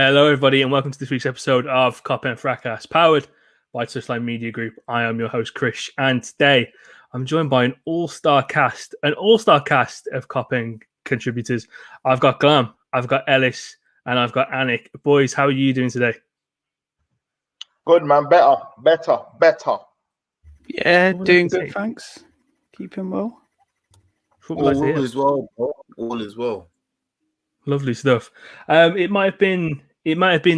Hello, everybody, and welcome to this week's episode of Kop End Fracas, powered by Touchline Media Group. I am your host, Krish, and today I'm joined by an all-star cast of Kop End contributors. I've got Glam, I've got Ellis, and I've got Anik. Boys, how are you doing today? Good, man. Better. Yeah, doing good, thanks. Keeping well. All is well, bro. All is well. Lovely stuff. It might have been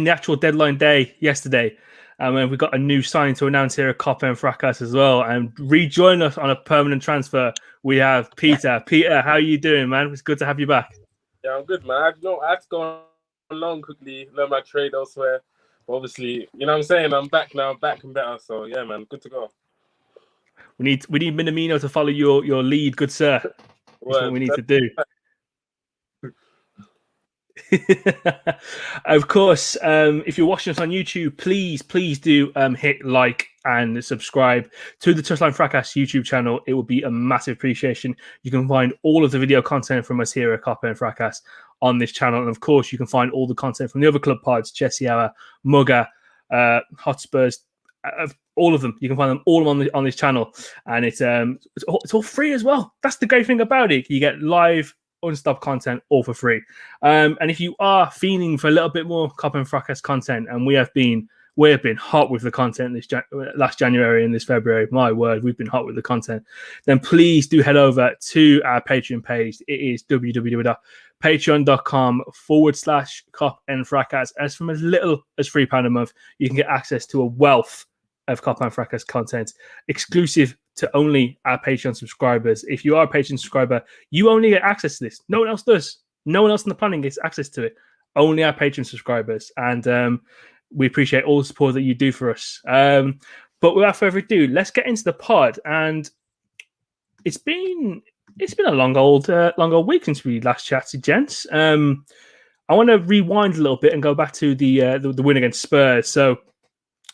the actual deadline day yesterday, and we got a new signing to announce here at Kop End Fracas as well. And rejoin us on a permanent transfer, we have Peter. Peter, how are you doing, man? It's good to have you back. Yeah, I'm good, man. I had to go along quickly, learn my trade elsewhere. But obviously, you know what I'm saying? I'm back now, back and better. So yeah, man, good to go. We need Minamino to follow your lead, good sir. That's what we need to do. Of course, if you're watching us on YouTube, please do hit like and subscribe to the Touchline Fracas YouTube channel. It will be a massive appreciation. You can find all of the video content from us here at Kop End Fracas on this channel, and of course, you can find all the content from the other club pods, Chelsea Hour, Mugger, Hotspurs, all of them. You can find them all on this channel, and it's all free as well. That's the great thing about it. You get live, unstopped content all for free. And if you are feeling for a little bit more Kop End Fracas content, and we have been hot with the content this last January and this February, my word, we've been hot with the content, then please do head over to our Patreon page. It is www.patreon.com/Kop End Fracas. As from as little as £3 a month, you can get access to a wealth of Kop End Fracas content exclusive to only our Patreon subscribers. If you are a Patreon subscriber, you only get access to this. No one else does. No one else in the planning gets access to it. Only our Patreon subscribers. And we appreciate all the support that you do for us. But without further ado, let's get into the pod. And it's been a long old week since we last chatted, gents. I want to rewind a little bit and go back to the win against Spurs. So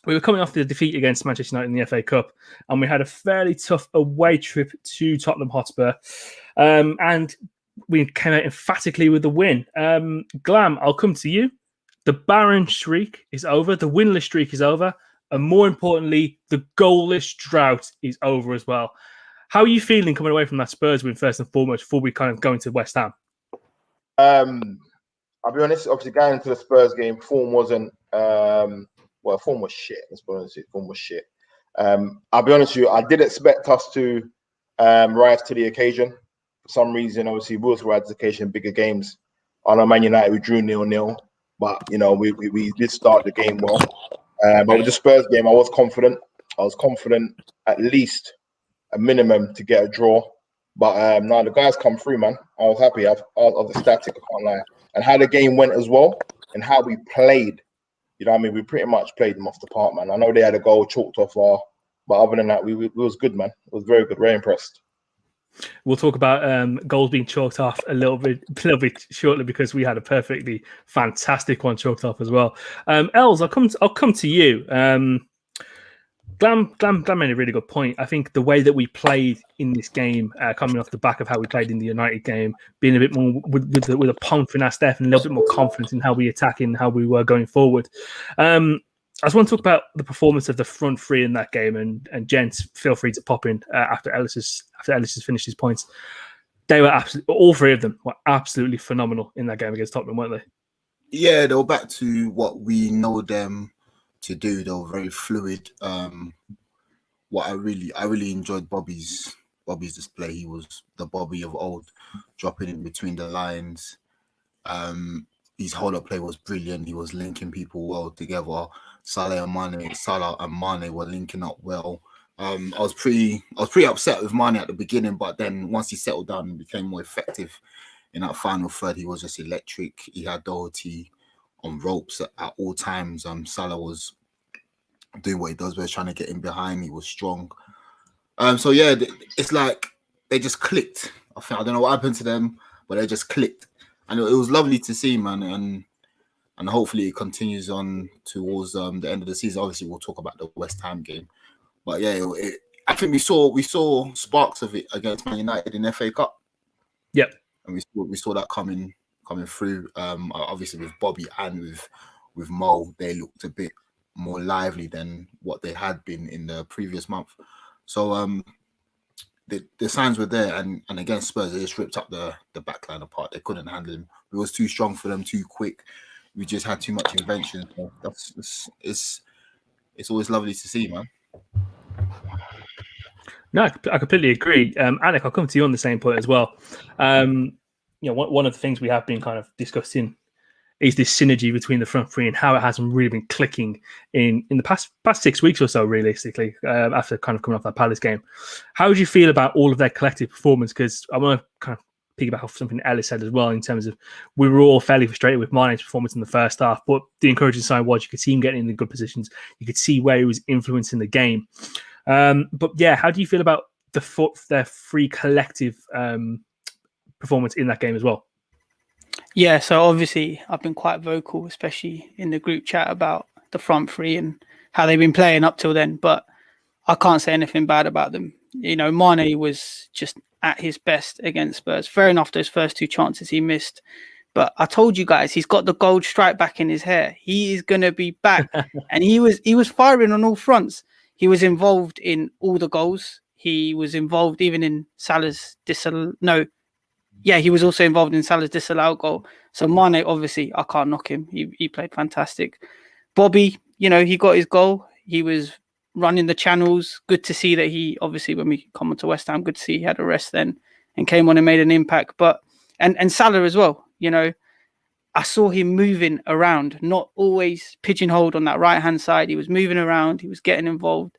we were coming off the defeat against Manchester United in the FA Cup, and we had a fairly tough away trip to Tottenham Hotspur, and we came out emphatically with the win. Glam, I'll come to you. The barren streak is over, the winless streak is over, and more importantly, the goalless drought is over as well. How are you feeling coming away from that Spurs win, first and foremost, before we kind of go into West Ham? I'll be honest, obviously going into the Spurs game, form wasn't... form was shit. Let's be honest, form was shit. I'll be honest with you, I did expect us to rise to the occasion. For some reason, obviously, we also rise to the occasion in bigger games. On Man United, we drew 0-0, but you know, we did start the game well. But with the Spurs game, I was confident. At least a minimum to get a draw. But now the guys come through, man. I was happy. I was ecstatic, I can't lie. And how the game went as well, and how we played. You know what I mean? We pretty much played them off the park, man. I know they had a goal chalked off but other than that, we was good, man. It was very good. Very impressed. We'll talk about goals being chalked off a little bit shortly, because we had a perfectly fantastic one chalked off as well. Els, I'll come to you. Glam made a really good point. I think the way that we played in this game, coming off the back of how we played in the United game, being a bit more with a pump in our step and a little bit more confidence in how we attack and how we were going forward. I just want to talk about the performance of the front three in that game, and gents, feel free to pop in after Ellis has finished his points. They were all three of them were absolutely phenomenal in that game against Tottenham, weren't they? Yeah, they were back to what we know them to do. They were very fluid. What I really enjoyed Bobby's display. He was the Bobby of old, dropping in between the lines. His whole play was brilliant. He was linking people well together. Salah and Mane were linking up well. I was pretty upset with Mane at the beginning, but then once he settled down and became more effective in that final third, he was just electric. He had Doherty on ropes at all times. Salah was doing what he does, but trying to get in behind. He was strong. So yeah, it's like they just clicked. I don't know what happened to them, but they just clicked, and it was lovely to see, man. And hopefully it continues on towards the end of the season. Obviously, we'll talk about the West Ham game, but yeah, I think we saw sparks of it against Man United in FA Cup. Yep, and we saw that coming through. Obviously with Bobby and with Mo, they looked a bit more lively than what they had been in the previous month. So the signs were there, and against Spurs, they just ripped up the back line apart. They couldn't handle him. It was too strong for them, too quick. We just had too much invention. So it's always lovely to see, man. No, I completely agree. Anik, I'll come to you on the same point as well. One of the things we have been kind of discussing is this synergy between the front three and how it hasn't really been clicking in the past 6 weeks or so, realistically, after kind of coming off that Palace game. How would you feel about all of their collective performance? Because I want to kind of piggyback off something Ellis said as well, in terms of we were all fairly frustrated with Mane's performance in the first half, but the encouraging sign was you could see him getting in the good positions. You could see where he was influencing the game. But yeah, how do you feel about their free collective performance in that game as well? Yeah, so obviously I've been quite vocal, especially in the group chat, about the front three and how they've been playing up till then, but I can't say anything bad about them. Mane was just at his best against Spurs. Fair enough, those first 2 chances he missed, but I told you guys, he's got the gold stripe back in his hair. He is going to be back. And he was firing on all fronts. He was involved in all the goals. He was involved even in Salah's he was also involved in Salah's disallowed goal. So Mane, obviously, I can't knock him. He played fantastic. Bobby, he got his goal. He was running the channels. Good to see that he, obviously, when we come on to West Ham, good to see he had a rest then and came on and made an impact. But and Salah as well, I saw him moving around, not always pigeonholed on that right-hand side. He was moving around. He was getting involved.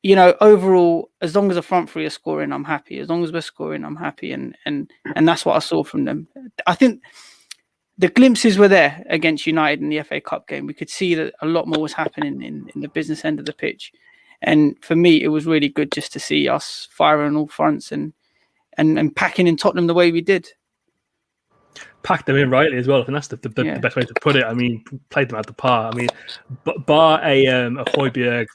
Overall, as long as the front three are scoring, I'm happy. As long as we're scoring, I'm happy. And that's what I saw from them. I think the glimpses were there against United in the FA Cup game. We could see that a lot more was happening in the business end of the pitch. And for me, it was really good just to see us firing on all fronts and packing in Tottenham the way we did. Packed them in rightly as well. I think that's the best way to put it. I mean, played them at the par. I mean, bar a Højbjerg,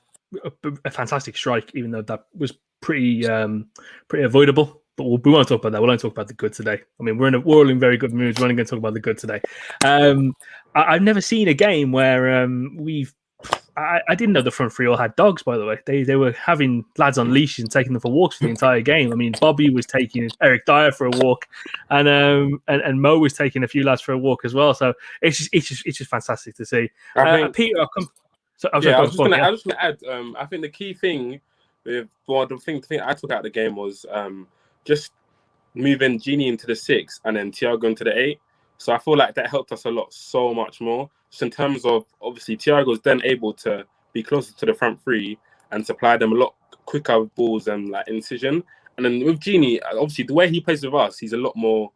a fantastic strike, even though that was pretty avoidable. But we won't talk about that. We'll only talk about the good today. I mean, we're all in very good moods. We're only going to talk about the good today. I've never seen a game where I didn't know the front three all had dogs, by the way. They were having lads on leashes and taking them for walks for the entire game. I mean, Bobby was taking Eric Dyer for a walk, and Mo was taking a few lads for a walk as well. So it's just fantastic to see. Peter, I was just going to add. I think the key thing the thing I took out of the game was just moving Genie into the 6 and then Thiago into the 8. So I feel like that helped us so much more. Just in terms of, obviously, Thiago's then able to be closer to the front three and supply them a lot quicker with balls and like incision. And then with Genie, obviously, the way he plays with us, he's a lot more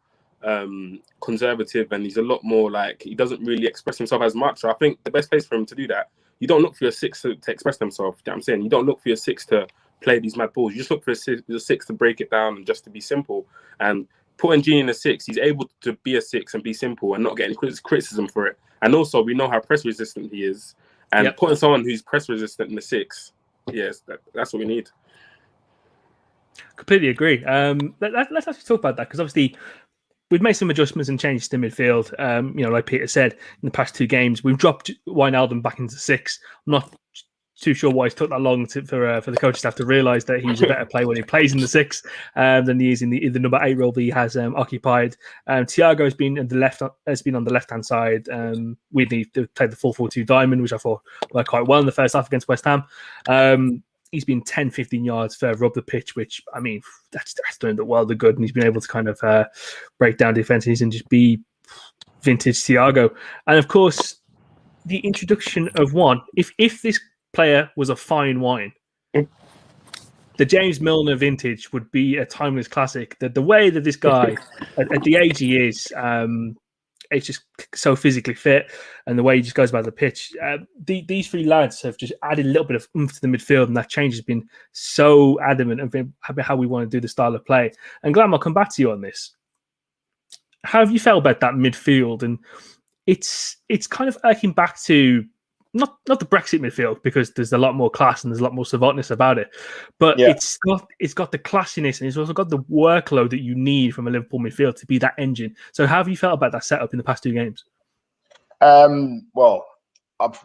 conservative and he's a lot more like, he doesn't really express himself as much. So I think the best place for him to do that, you don't look for your 6 to express themselves. You know what I'm saying? You don't look for your 6 to play these mad balls. You just look for your 6 to break it down and just to be simple. And putting Genie in the 6, he's able to be a 6 and be simple and not get any criticism for it. And also, we know how press resistant he is. And putting someone who's press resistant in the 6, yes, that's what we need. Completely agree. Let's actually talk about that, because obviously we've made some adjustments and changes to midfield. Like Peter said, in the past 2 games, we've dropped Wijnaldum back into 6. I'm not too sure why it's took that long for the coaching staff to realise that he's a better player when he plays in the 6 than he is in the number 8 role that he has occupied. Thiago has been on the left hand side. Weirdly, played the 4-4-2 diamond, which I thought worked quite well in the first half against West Ham. He's been 10-15 yards further up the pitch, which, I mean, that's doing the world of good, and he's been able to kind of break down defences and just be vintage Thiago. And of course, the introduction of if this player was a fine wine, the James Milner vintage would be a timeless classic. The way that this guy, at the age he is, it's just so physically fit, and the way he just goes about the pitch. These 3 lads have just added a little bit of oomph to the midfield, and that change has been so adamant about how we want to do the style of play. And Glam, I'll come back to you on this. How have you felt about that midfield? And it's kind of irking back to not the Brexit midfield, because there's a lot more class and there's a lot more savantness about it, but it's got the classiness, and it's also got the workload that you need from a Liverpool midfield to be that engine. So how have you felt about that setup in the past 2 games? Well,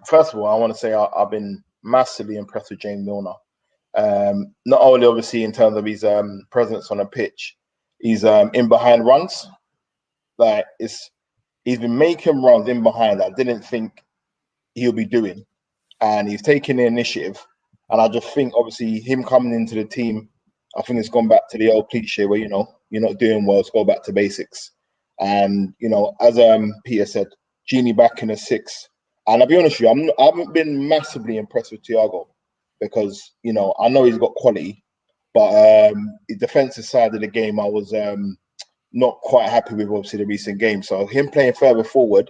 first of all, I want to say I've been massively impressed with James Milner. Not only obviously in terms of his presence on the pitch, he's in behind runs. Like he's been making runs in behind that I didn't think he'll be doing, and he's taking the initiative. And I just think obviously him coming into the team, I think it's gone back to the old cliche where you're not doing well, so go back to basics. And as Peter said, Genie back in the 6. And I'll be honest with you, I haven't been massively impressed with Thiago because I know he's got quality, but the defensive side of the game I was not quite happy with obviously the recent game. So him playing further forward,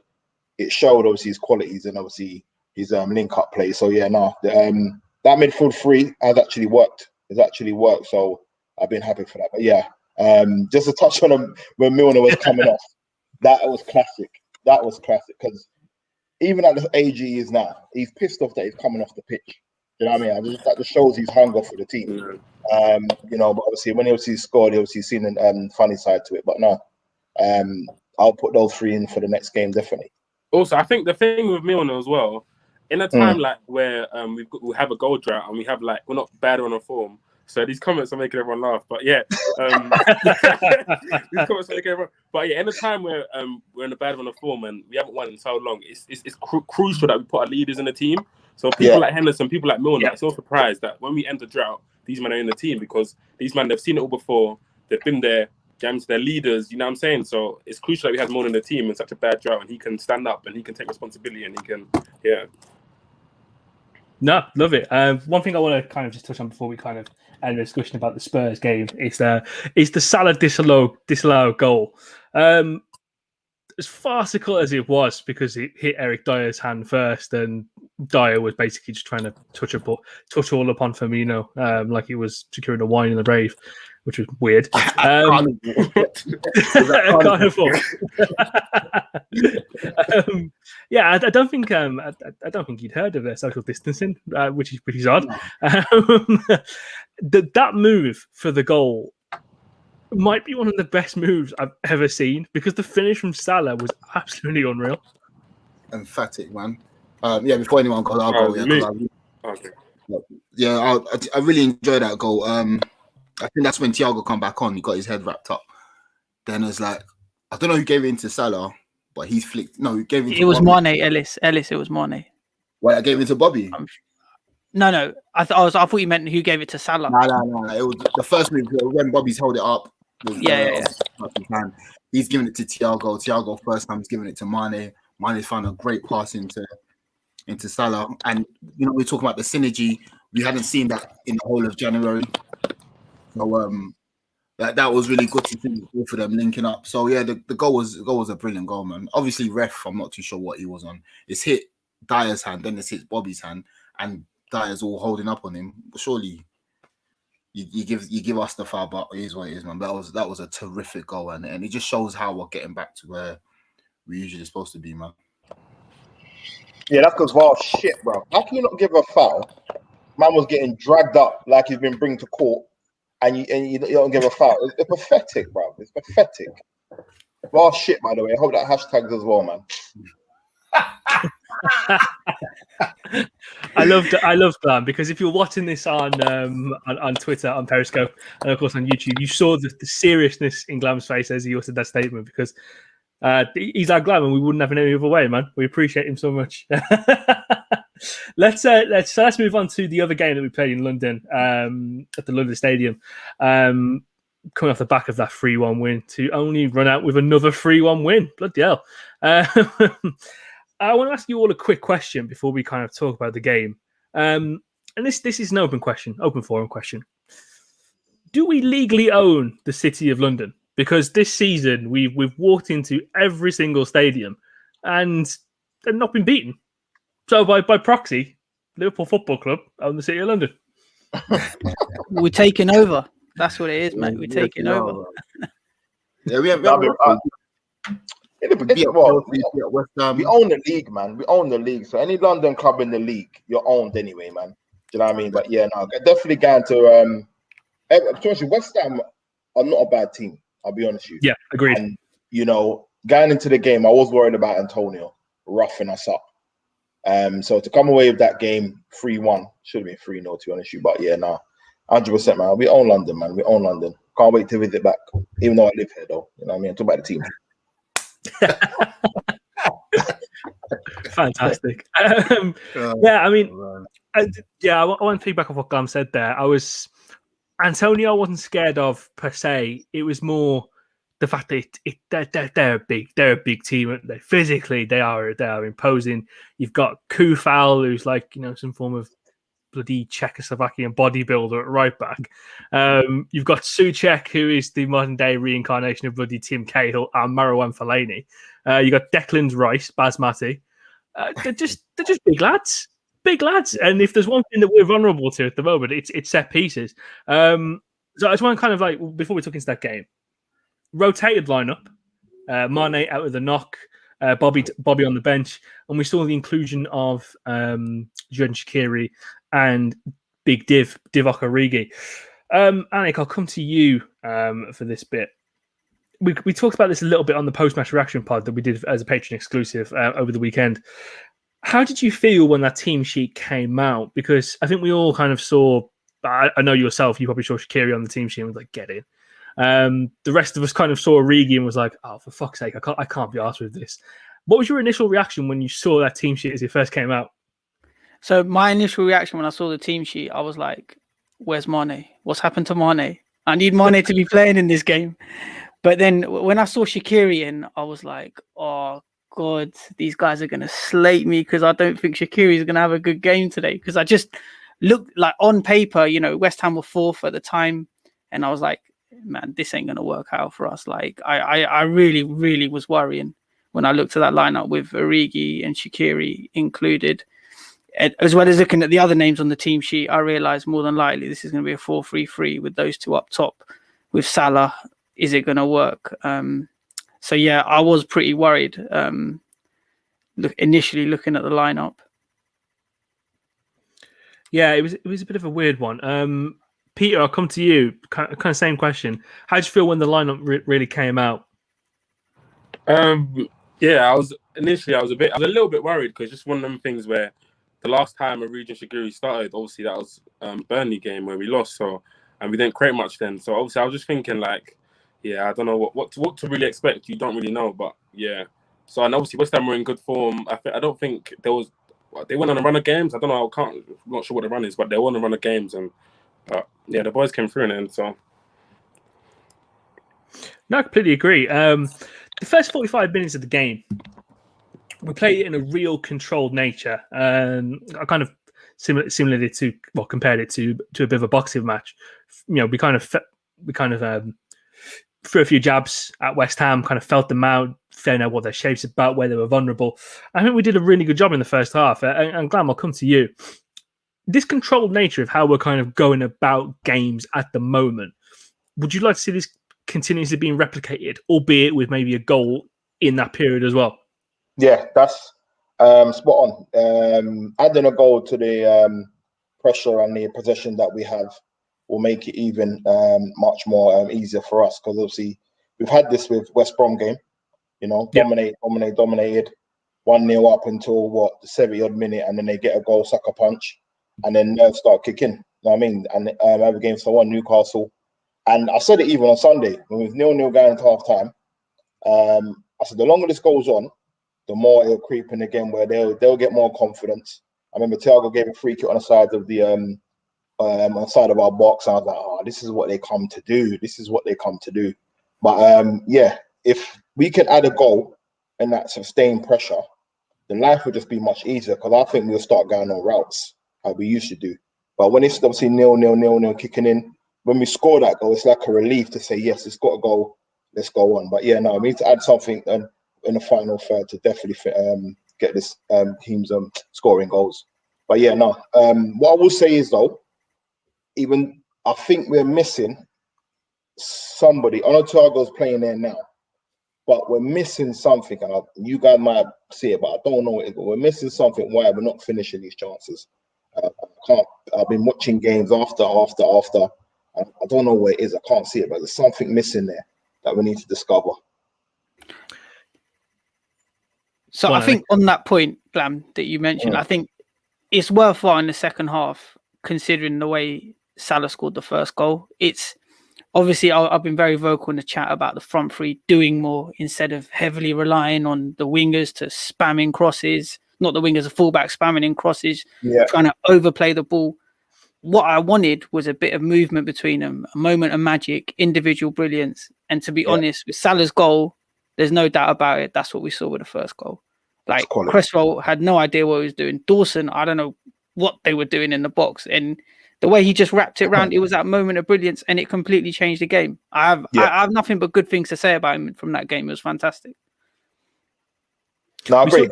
it showed obviously his qualities and obviously his link up play. So yeah, that midfield 3 has actually worked. So I've been happy for that. But yeah, just to touch on him when Milner was coming off, that was classic. That was classic because even at the age he is now, he's pissed off that he's coming off the pitch. You know what I mean? That just shows his hunger for the team. But obviously when he scored, he obviously seen a funny side to it. But no, I'll put those 3 in for the next game definitely. Also, I think the thing with Milner as well, in a time like where we have a goal drought and we have we're not bad on a form. So these comments are making everyone laugh. But yeah, these comments are making everyone. But yeah, in a time where we're in a bad run of form and we haven't won in so long, it's crucial that we put our leaders in the team. So people like Henderson, people like Milner, it's no surprise that when we enter drought, these men are in the team because these men, they've seen it all before. They've been there. They're leaders, you know what I'm saying? So it's crucial that we have Milner in the team in such a bad drought and he can stand up and he can take responsibility and he can, No, love it. One thing I want to kind of just touch on before we kind of end the discussion about the Spurs game is the Salah disallowed goal. As farcical as it was because it hit Eric Dyer's hand first, and Dyer was basically just trying to touch all upon Firmino, like he was securing a wine in the grave, which was weird. Yeah, I don't think he'd heard of social distancing, which is odd. That move for the goal might be one of the best moves I've ever seen because the finish from Salah was absolutely unreal. Emphatic, man. Before anyone goes, I'll go. I really enjoyed that goal. I think that's when Thiago come back on. He got his head wrapped up. Then it's I don't know who gave it into Salah, but he's flicked. No, he gave it. It was Bobby. Ellis. It was Mane. Well, I gave it to Bobby. No. I thought you meant who gave it to Salah. No. It was the first move when Bobby's held it up. He's giving it to Thiago. Thiago first time he's giving it to Mane. Mane's found a great pass into Salah. And we're talking about the synergy. We hadn't seen that in the whole of January. So that was really good to see both of them linking up. So yeah, the goal was a brilliant goal, man. Obviously, ref, I'm not too sure what he was on. It's hit Dyer's hand, then it's hit Bobby's hand, and Dyer's all holding up on him. Surely you give us the foul, but it is what it is, man. That was a terrific goal, and it just shows how we're getting back to where we're usually supposed to be, man. Yeah, that's because VAR shit, bro. How can you not give a foul? Man was getting dragged up like he's been brought to court, and you don't give a foul. It's pathetic, bro. It's pathetic. VAR shit, by the way. I hope that hashtags as well, man. I love Glam because if you're watching this on Twitter, on Periscope, and of course on YouTube, you saw the seriousness in Glam's face as he uttered that statement because he's our Glam and we wouldn't have it any other way, man. We appreciate him so much. Let's move on to the other game that we played in London at the London Stadium. Coming off the back of that 3-1 win to only run out with another 3-1 win. Bloody hell. I want to ask you all a quick question before we kind of talk about the game. And this is an open forum question. Do we legally own the City of London? Because this season we've walked into every single stadium and they've not been beaten. So by proxy, Liverpool Football Club own the City of London. We're taking over. That's what it is, mate. We're taking over. Yeah, we own the league, man. We own the league. So any London club in the league, you're owned anyway, man. Do you know what I mean? But yeah, no, definitely going to especially West Ham are not a bad team. I'll be honest with you. Yeah, agreed. And going into the game, I was worried about Antonio, roughing us up. So to come away with that game 3-1, should have been 3-0 to be honest with you. But yeah, no, 100%, man. We own London, man. We own London. Can't wait to visit back, even though I live here, though. You know what I mean? Talk about the team. Fantastic. Yeah, I mean, I want to feedback off what Glam said there. Antonio I wasn't scared of per se. It was more the fact that they're a big team. Aren't they? Physically, they are imposing. You've got Kufal, who's like some form of bloody Czechoslovakian bodybuilder at right back. You've got Souček, who is the modern day reincarnation of bloody Tim Cahill and Marouane Fellaini. You got Declan Rice, Basmati. They're just big lads. Big lads. And if there's one thing that we're vulnerable to at the moment, it's set pieces. So I just want to kind of like, before we took into that game, rotated lineup. Mane out with the knock, Bobby on the bench, and we saw the inclusion of Jordan Shaqiri and Big Divock Origi. Anik, I'll come to you for this bit. We talked about this a little bit on the post-match reaction pod that we did as a Patreon exclusive over the weekend. How did you feel when that team sheet came out? Because I think we all kind of saw, I know yourself, you probably saw Shaqiri on the team sheet and was like, get in. The rest of us kind of saw Origi and was like, oh, for fuck's sake, I can't be arsed with this. What was your initial reaction when you saw that team sheet as it first came out? So my initial reaction when I saw the team sheet, I was like, where's Mane? What's happened to Mane? I need Mane to be playing in this game. But then when I saw Shaqiri in, I was like, oh, God, these guys are going to slate me because I don't think Shaqiri is going to have a good game today. Because I just looked like on paper, West Ham were fourth at the time. And I was like, man, this ain't going to work out for us. Like, I really, really was worrying when I looked at that lineup with Origi and Shaqiri included. As well as looking at the other names on the team sheet, I realised more than likely this is going to be a 4-3-3 with those two up top. With Salah, is it going to work? So, yeah, I was pretty worried initially looking at the lineup. Yeah, it was a bit of a weird one. Peter, I'll come to you. Kind of same question. How did you feel when the lineup really came out? Yeah, I was a little bit worried because just one of them things where the last time Origi and Shaqiri started, obviously that was Burnley game where we lost, and we didn't create much then. So obviously I was just thinking like, yeah, I don't know what to really expect. You don't really know, but yeah. So and obviously West Ham were in good form. I don't think they went on a run of games. I don't know. I'm not sure what the run is, but they won a run of games, and yeah, the boys came through in the end. So no, I completely agree. The first 45 minutes of the game, we played it in a real controlled nature. I kind of compared it to a bit of a boxing match. We kind of threw a few jabs at West Ham, kind of felt them out, found out what their shape's about, where they were vulnerable. I think we did a really good job in the first half. And Glam, I'll come to you. This controlled nature of how we're kind of going about games at the moment, would you like to see this continuously being replicated, albeit with maybe a goal in that period as well? Yeah, that's spot on. Adding a goal to the pressure and the possession that we have will make it even much more easier for us, because obviously we've had this with West Brom game, dominated, 1-0 up until the 70-odd minute, and then they get a goal, sucker punch, and then nerves start kicking. You know what I mean? And other games for Newcastle. And I said it even on Sunday when it was 0-0 going into half time. I said the longer this goes on, the more it'll creep in again, where they'll get more confidence. I remember Thiago gave a free kick on the side of the on the side of our box. I was like, oh, this is what they come to do. This is what they come to do. But yeah, if we can add a goal and that sustained pressure, then life would just be much easier, because I think we'll start going on routes like we used to do. But when it's obviously 0-0 kicking in, when we score that goal, it's like a relief to say, yes, it's got a goal, let's go on. But yeah, no, we need to add something in the final third to definitely get this team's scoring goals. But yeah, no. What I will say is, though, even I think we're missing somebody. I know Thiago's playing there now, but we're missing something. And you guys might see it, but I don't know what it is. But we're missing something why we're not finishing these chances. I've been watching games after. I don't know where it is. I can't see it, but there's something missing there that we need to discover. So I think on that point, Glam, that you mentioned, I think it's worthwhile in the second half, considering the way Salah scored the first goal. It's obviously I've been very vocal in the chat about the front three doing more instead of heavily relying on the wingers to spamming crosses. Not the wingers, the fullback spamming in crosses, trying to overplay the ball. What I wanted was a bit of movement between them, a moment of magic, individual brilliance. And to be honest, with Salah's goal, there's no doubt about it. That's what we saw with the first goal. Like, Cresswell had no idea what he was doing. Dawson, I don't know what they were doing in the box. And the way he just wrapped it around, it was that moment of brilliance, and it completely changed the game. I have nothing but good things to say about him from that game. It was fantastic. No, I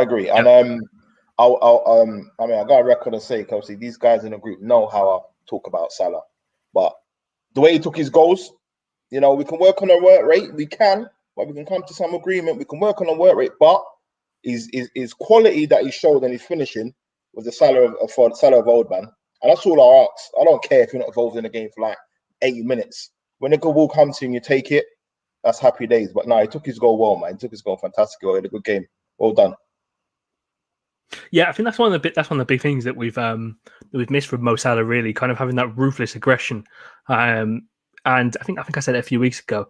agree. And I mean, I got a record of sake. Obviously, these guys in the group know how I talk about Salah, but the way he took his goals, we can work on our work rate. But we can come to some agreement. We can work on a work rate, but his quality that he showed and his finishing was the Salah of old, man. And that's all I ask. I don't care if you're not involved in the game for like 80 minutes. When the good ball comes to you and you take it, that's happy days. But no, he took his goal well, man. He took his goal fantastic. He had a good game. Well done. Yeah, I think that's one of the big things that we've missed from Mo Salah, really, kind of having that ruthless aggression. And I think I said it a few weeks ago.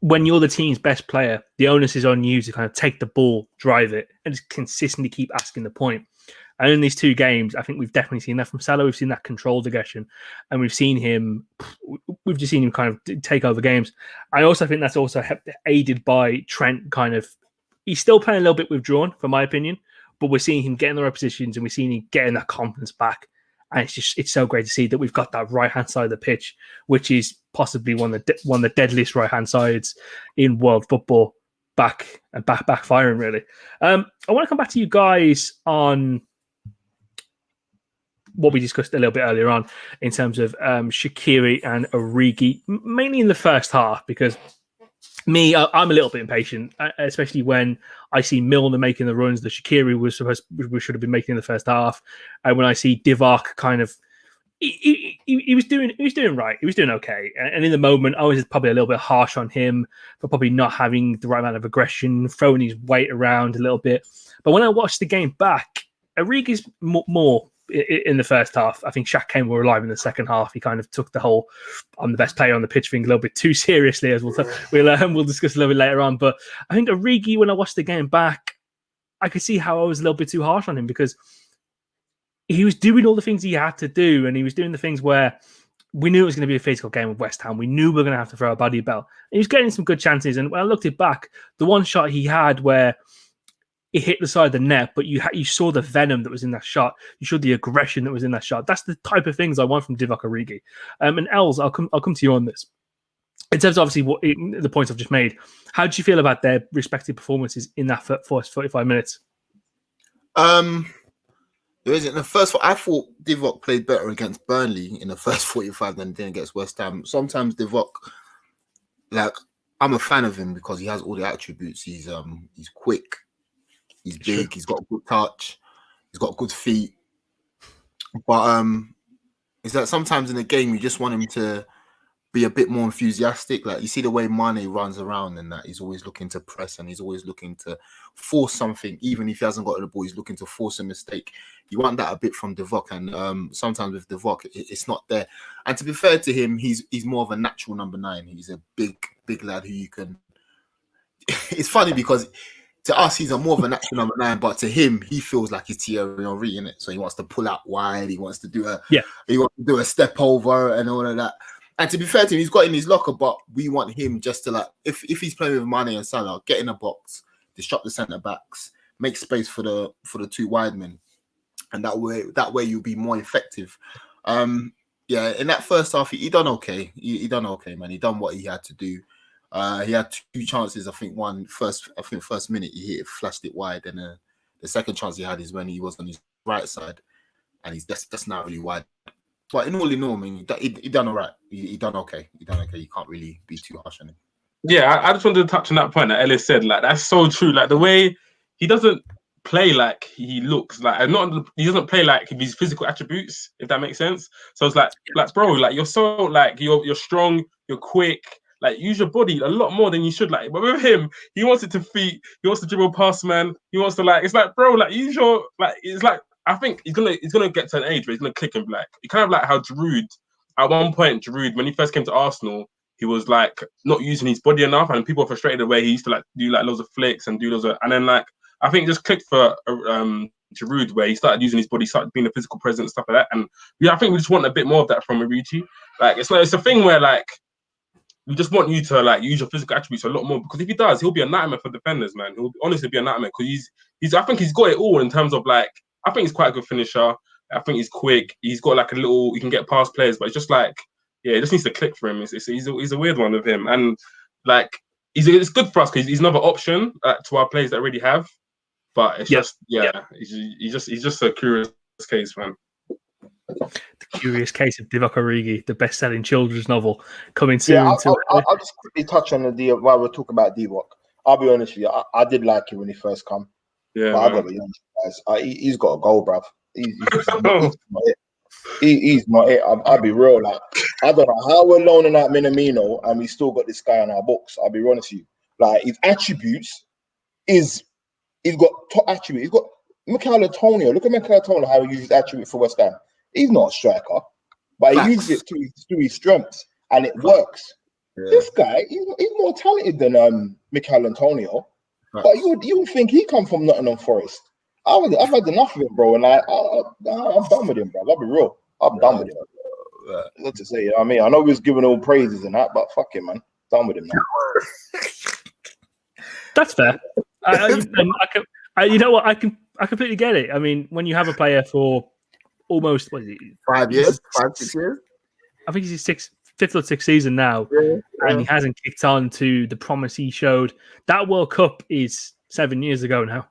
When you're the team's best player, the onus is on you to kind of take the ball, drive it, and just consistently keep asking the point. And in these two games, I think we've definitely seen that from Salah. We've seen that controlled aggression, and we've just seen him kind of take over games. I also think that's also aided by Trent. He's still playing a little bit withdrawn, from my opinion, but we're seeing him get in the right positions, and we're seeing him getting that confidence back. And it's so great to see that we've got that right hand side of the pitch, which is possibly one of the deadliest right hand sides in world football, backfiring really. I want to come back to you guys on what we discussed a little bit earlier on in terms of Shaqiri and Origi, mainly in the first half, because I'm a little bit impatient, especially when I see Milner making the runs that Shaqiri we should have been making in the first half, and when I see Divock kind of he was doing right, he was doing okay, and in the moment I was probably a little bit harsh on him for probably not having the right amount of aggression, throwing his weight around a little bit. But when I watched the game back, Origi's more in the first half. I think Shaq came more alive in the second half. He kind of took the whole "I'm the best player on the pitch" thing a little bit too seriously, as we'll discuss a little bit later on. But I think Origi, when I watched the game back, I could see how I was a little bit too harsh on him, because he was doing all the things he had to do, and he was doing the things where we knew it was going to be a physical game with West Ham. We knew we were going to have to throw a body bell. And he was getting some good chances, and when I looked it back, the one shot he had where it hit the side of the net, but you saw the venom that was in that shot. You saw the aggression that was in that shot. That's the type of things I want from Divock Origi. And Els, I'll come to you on this. In terms of obviously the points I've just made, how did you feel about their respective performances in that first 45 minutes? In the first, I thought Divock played better against Burnley in the first 45 than he did against West Ham. Sometimes Divock, I'm a fan of him because he has all the attributes. He's quick. He's big. He's got a good touch. He's got good feet. But it's that sometimes in the game you just want him to be a bit more enthusiastic. Like, you see the way Mane runs around and that he's always looking to press and he's always looking to force something. Even if he hasn't got the ball, he's looking to force a mistake. You want that a bit from Divock, and sometimes with Divock, it's not there. And to be fair to him, he's more of a natural number 9. He's a big lad who you can. It's funny because to us, he's more of a natural number 9, but to him, he feels like he's Thierry Henry, innit? So he wants to pull out wide, he wants to do a step over and all of that. And to be fair to him, he's got in his locker, but we want him just to, if he's playing with Mane and Salah, get in a box, disrupt the centre backs, make space for the two wide men, and that way you'll be more effective. In that first half, he done okay. He done okay, man. He done what he had to do. He had 2 chances. I think first minute he hit it, flashed it wide, and the second chance he had is when he was on his right side, and he's that's not really wide. But in all, I mean, he done all right. He done okay. You can't really be too harsh on him. Yeah, I just wanted to touch on that point that Ellis said. That's so true. The way he doesn't play like he looks, he doesn't play like his physical attributes, if that makes sense. So it's bro, you're so you're strong, you're quick. Like, use your body a lot more than you should. Like, but with him, he wants it to feet. He wants to dribble past man. He wants to like. It's like, bro, like use your like. It's like I think he's gonna get to an age where he's gonna click and like. It kind of like how Giroud. At one point, Giroud, when he first came to Arsenal, he was like not using his body enough, and people were frustrated the way he used to like do like loads of flicks and do loads of, and then like I think it just clicked for Giroud where he started using his body, started being a physical presence, stuff like that. And yeah, I think we just want a bit more of that from Origi. Like it's a thing where like we just want you to like use your physical attributes a lot more, because if he does, he'll be a nightmare for defenders, man. He'll honestly be a nightmare because he's I think he's got it all in terms of like I think he's quite a good finisher. I think he's quick. He's got like a little, he can get past players, but it's just like, yeah, it just needs to click for him. He's a weird one with him. And like, it's good for us because he's another option to our players that already have. But it's just, he's just a curious case, man. The Curious Case of Divock Origi, the best-selling children's novel, coming soon. Yeah, I'll just quickly touch on the while we're talking about Divock. I'll be honest with you, I did like him when he first come. Yeah, but I got the young guys. He's got a goal, bruv. He's not it. He's not it. I'll be real. Like I don't know how we're loaning out Minamino and we still got this guy on our books. I'll be honest with you. Like his attributes he's got top attributes. He's got Mikel Antonio. Look at Mikel Antonio how he uses attributes for West Ham. He's not a striker, but he uses it to his strengths and it works. Yeah. This guy, he's more talented than Mikel Antonio. Right. But you would think he come from Nottingham Forest. I've had enough of him, bro, and like I'm done with him, bro. I'll be real. I'm done with him. What to say? You know what I mean, I know he was giving all praises and that, but fuck him, man. Done with him now. That's fair. You know what? I completely get it. I mean, when you have a player for almost 5 years, 6 years. I think he's his fifth or sixth season now, and he hasn't kicked on to the promise he showed. That World Cup is 7 years ago now.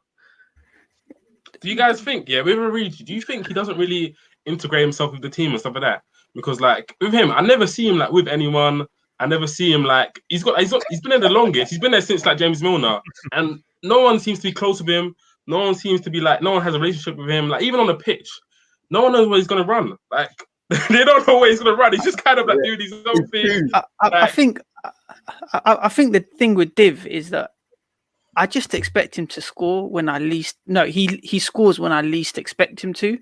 Do you guys think, with Origi, do you think he doesn't really integrate himself with the team and stuff like that? Because like with him, I never see him like with anyone. I never see him like he's been there the longest. He's been there since like James Milner, and no one seems to be close with him. No one seems to be like, no one has a relationship with him. Like even on the pitch, no one knows where he's gonna run. Like they don't know where he's gonna run. He's just kind of like doing his own thing. I think the thing with Div is that I just expect him to score when I least. No, he scores when I least expect him to.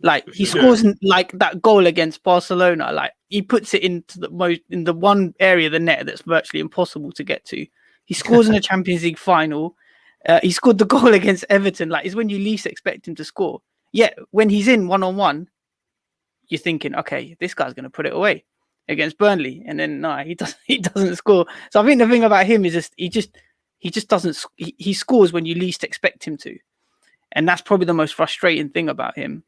Like he scores like that goal against Barcelona. Like he puts it into the one area of the net that's virtually impossible to get to. He scores in a Champions League final. He scored the goal against Everton. Like is when you least expect him to score. Yet when he's in 1-on-1, you're thinking, okay, this guy's going to put it away against Burnley, and then no, he doesn't score. So I think the thing about him is just he just doesn't. He scores when you least expect him to, and that's probably the most frustrating thing about him.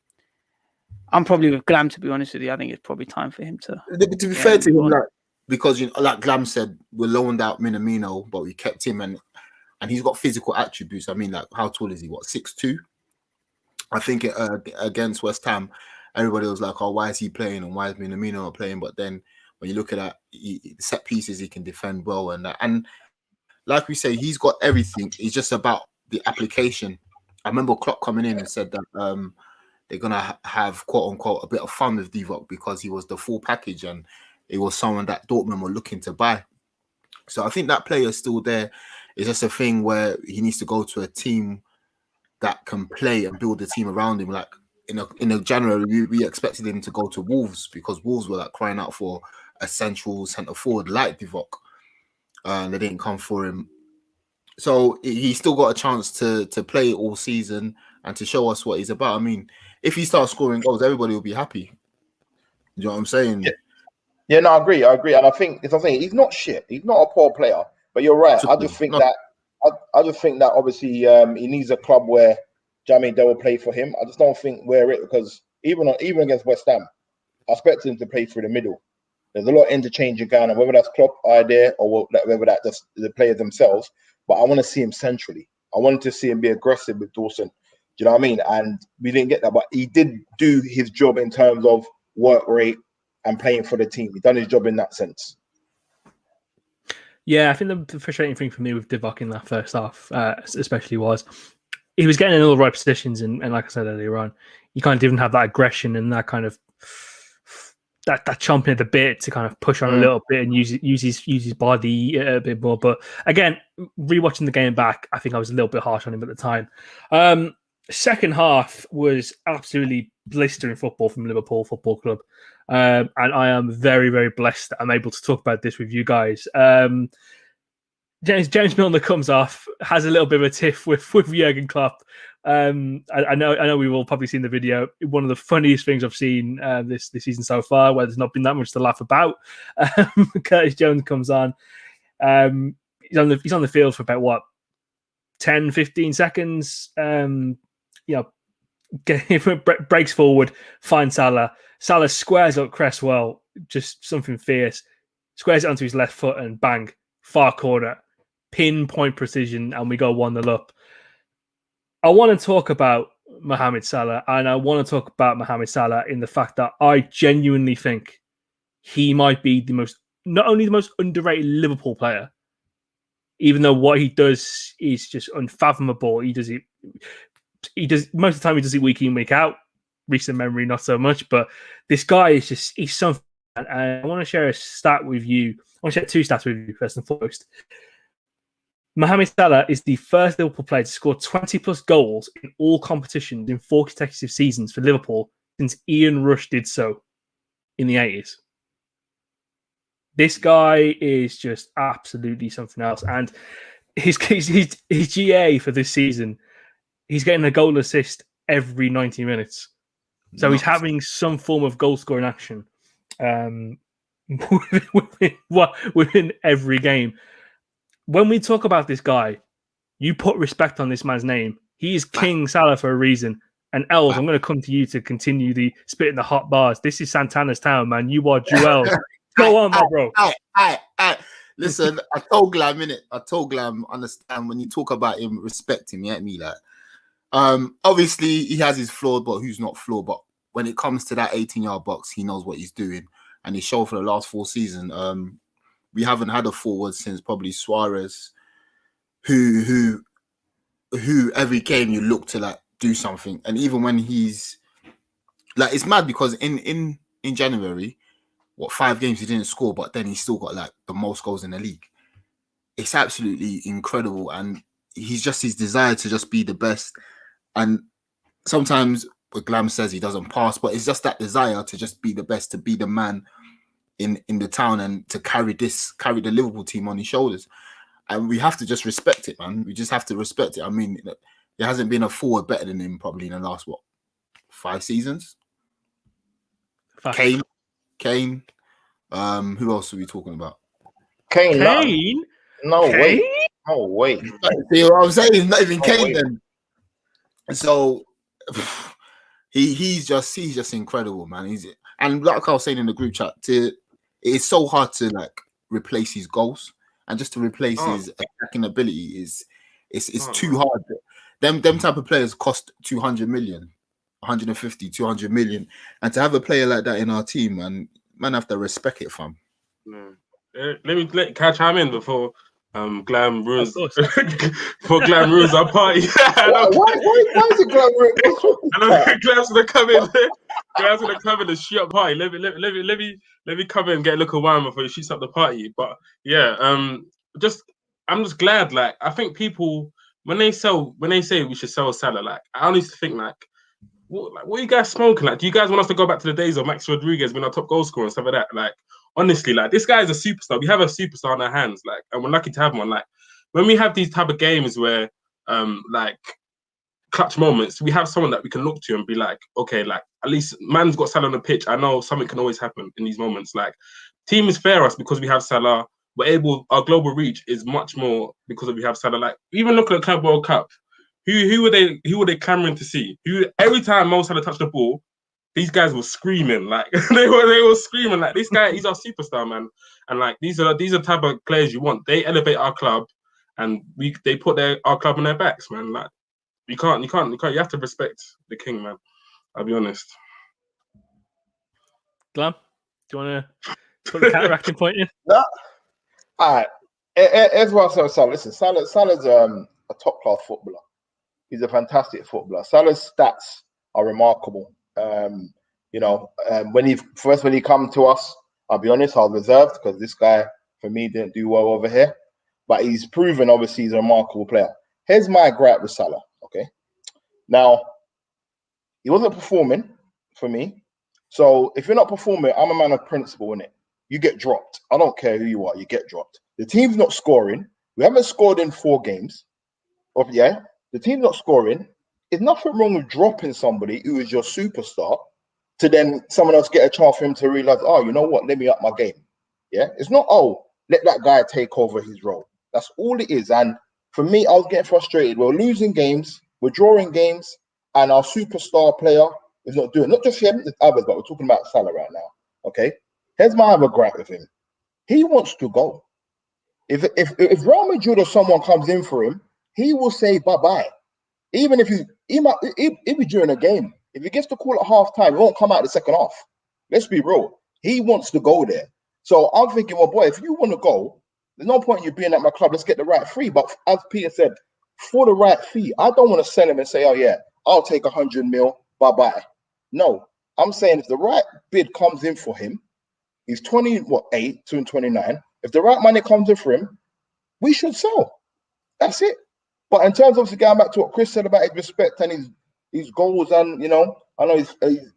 I'm probably with Glam, to be honest with you. I think it's probably time for him to. To be fair to him, like, because like Glam said, we loaned out Minamino, but we kept him, and he's got physical attributes. I mean, like how tall is he? What, 6'2"? I think against West Ham, everybody was like, "Oh, why is he playing? And why is Minamino not playing?" But then when you look at that, set pieces, he can defend well, and like we say, he's got everything. It's just about the application. I remember Klopp coming in and said that they're gonna have quote unquote a bit of fun with Divock because he was the full package and it was someone that Dortmund were looking to buy. So I think that player is still there. It's just a thing where he needs to go to a team that can play and build a team around him. Like in a January, we expected him to go to Wolves because Wolves were like crying out for a central centre forward like Divock. And they didn't come for him. So he still got a chance to play all season and to show us what he's about. I mean, if he starts scoring goals, everybody will be happy. You know what I'm saying? Yeah, no, I agree. And I think he's not shit. He's not a poor player. But you're right. I just think that obviously he needs a club where Jamie they will play for him. I just don't think we're it because even against West Ham, I expect him to play through the middle. There's a lot of interchanging going on, whether that's Klopp idea or whether that's just the players themselves. But I want to see him centrally. I wanted to see him be aggressive with Dawson. Do you know what I mean? And we didn't get that. But he did do his job in terms of work rate and playing for the team. He done his job in that sense. Yeah, I think the frustrating thing for me with Divock in that first half, especially, was he was getting in all the right positions. And like I said earlier on, he kind of didn't have that aggression and that kind of that chomping at the bit to kind of push on a little bit and use his body a bit more. But again, rewatching the game back, I think I was a little bit harsh on him at the time. Second half was absolutely blistering football from Liverpool Football Club, and I am very, very blessed that I'm able to talk about this with you guys. James Milner comes off, has a little bit of a tiff with Jurgen Klopp. I know we've all probably seen the video. One of the funniest things I've seen this season so far, where there's not been that much to laugh about. Curtis Jones comes on. He's on the field for about 10, 15 seconds. Breaks forward, finds Salah. Salah squares up Cresswell, just something fierce. Squares it onto his left foot and bang, far corner. Pinpoint precision, and we go 1-0 up. I want to talk about Mohamed Salah, and I want to talk about Mohamed Salah in the fact that I genuinely think he might be not only the most underrated Liverpool player, even though what he does is just unfathomable. He does most of the time. He does it week in, week out. Recent memory, not so much, but this guy he's something. And I want to share a stat with you. I want to share two stats with you first and foremost. Mohamed Salah is the first Liverpool player to score 20-plus goals in all competitions in 4 consecutive seasons for Liverpool since Ian Rush did so in the 80s. This guy is just absolutely something else. And his GA for this season, he's getting a goal assist every 90 minutes. So he's having some form of goal-scoring action within every game. When we talk about this guy, you put respect on this man's name. He is King Salah for a reason. And Els, I'm going to come to you to continue the spitting the hot bars. This is Santana's town, man. You are Joel. Go on, my bro. Listen, I told Glam, understand when you talk about him, respect him, you get me? Like, obviously, he has his flaw, but who's not flawed? But when it comes to that 18-yard box, he knows what he's doing. And he showed for the last 4 seasons. We haven't had a forward since probably Suarez, who every game you look to like do something. And even when he's like, it's mad because in January, 5 games he didn't score, but then he still got like the most goals in the league. It's absolutely incredible. And he's just his desire to just be the best. And sometimes what Glam says he doesn't pass, but it's just that desire to just be the best, to be the man in the town and to carry the Liverpool team on his shoulders. And we have to just respect it, man. We just have to respect it. I mean, there hasn't been a forward better than him probably in the last 5 seasons. Kane. Who else are we talking about? Kane. No Kane? way. No way. See what I'm saying? It's not even Kane then. So he's just incredible, man. And like I was saying in the group chat, it's so hard to like replace his goals, and just to replace his attacking ability is too hard. Them type of players cost 200 million, 150, 200 million, and to have a player like that in our team, man have to respect it, fam. Let Catch him in before Glam ruins for Glam ruins our party. Why is it Glam ruins? I know Glam's gonna come in. Glam's gonna come in and shoot up party. Let me come in and get a look of wine before he shoots up the party. But yeah, I'm just glad. Like, I think people when they say we should sell Salah, like, I honestly think what are you guys smoking? Like, do you guys want us to go back to the days of Max Rodriguez being our top goal scorer and stuff like that? Like, honestly, like, this guy is a superstar. We have a superstar on our hands, like, and we're lucky to have one. Like, when we have these type of games where, like, clutch moments, we have someone that we can look to and be like, okay, like, at least man's got Salah on the pitch. I know something can always happen in these moments. Like, team is fair us because we have Salah. Our global reach is much more because we have Salah. Like, even looking at Club World Cup, who were they clamoring to see? Every time Mo Salah touched the ball, these guys were screaming, like they were screaming, like, this guy, he's our superstar, man. And like, these are the type of players you want. They elevate our club, and they put our club on their backs, man. Like, you have to respect the king, man. I'll be honest. Glam, do you want to put the counteracting point in? No. All right. As well, so listen, Salah's a top class footballer. He's a fantastic footballer. Salah's stats are remarkable. When he come to us, I'll be honest, I was reserved because this guy for me didn't do well over here, but he's proven obviously he's a remarkable player. Here's my gripe with Salah. Okay, now he wasn't performing for me, so if you're not performing, I'm a man of principle, innit? You get dropped. I don't care who you are, you get dropped. The team's not scoring. We haven't scored in 4 games. The team's not scoring. There's nothing wrong with dropping somebody who is your superstar to then someone else get a chance for him to realize, oh, you know what? Let me up my game. Yeah, it's not, oh, let that guy take over his role. That's all it is. And for me, I was getting frustrated. We're losing games, we're drawing games, and our superstar player is not doing. Not just him, there's others, but we're talking about Salah right now. Okay, here's my other gripe with him. He wants to go. If Real Madrid or someone comes in for him, he will say bye-bye. Even if he might be during a game. If he gets the call at half-time, he won't come out the second half. Let's be real. He wants to go there. So I'm thinking, well, boy, if you want to go, there's no point in you being at my club. Let's get the right fee. But as Peter said, for the right fee, I don't want to sell him and say, oh, yeah, I'll take 100 mil, bye-bye. No, I'm saying if the right bid comes in for him, he's 28, soon 29. If the right money comes in for him, we should sell. That's it. But in terms of going back to what Chris said about his respect and his goals, and I know he's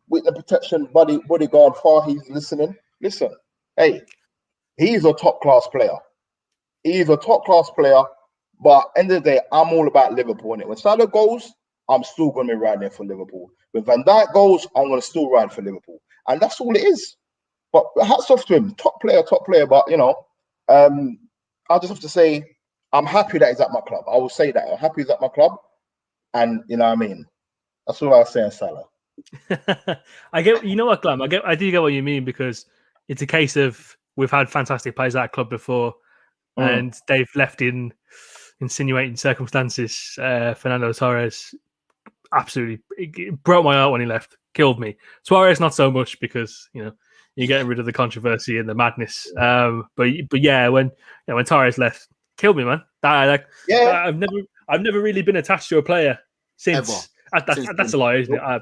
with the protection bodyguard far. He's listening. Listen, hey, he's a top class player. He's a top class player. But end of the day, I'm all about Liverpool. And when Salah goes, I'm still going to be riding for Liverpool. When Van Dijk goes, I'm going to still ride for Liverpool, and that's all it is. But hats off to him, top player. But I just have to say, I'm happy that he's at my club. I will say that. I'm happy he's at my club. And you know what I mean? That's all I was saying, Salah. I get, you know what, Glam? I do get what you mean, because it's a case of we've had fantastic players at our club before, and they've left in insinuating circumstances. Fernando Torres absolutely it broke my heart when he left. Killed me. Suarez not so much, because you're getting rid of the controversy and the madness. But yeah, when Torres left, killed me, man. I've never really been attached to a player since. That's a lie, isn't it?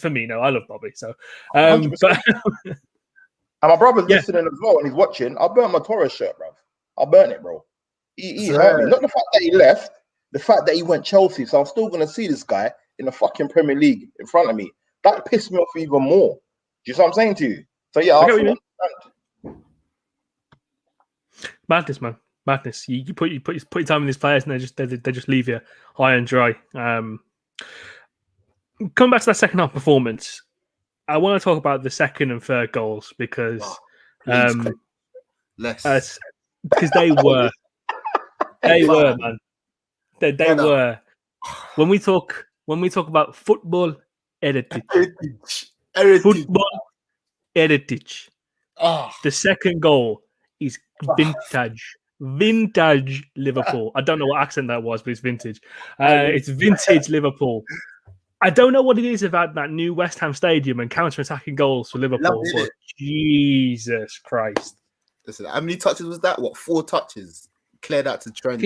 For me, no. I love Bobby. So, and my brother's listening as well, and he's watching. I burnt my Torres shirt, bro. I burnt it, bro. He hurt me. Not the fact that he left, the fact that he went Chelsea. So I'm still gonna see this guy in the fucking Premier League in front of me. That pissed me off even more. Do you see what I'm saying to you? So yeah, I madness, man. Madness. You put your time in these players, and they just leave you high and dry. Coming back to that second half performance, I want to talk about the second and third goals, because less because they were man. They were. When we talk about football heritage. Football heritage. The second goal is vintage Liverpool. I don't know what accent that was, but it's vintage. It's vintage Liverpool. I don't know what it is about that new West Ham stadium and counter-attacking goals for Liverpool, but Jesus Christ. Listen, how many touches was that? 4 touches? Cleared out to Trent.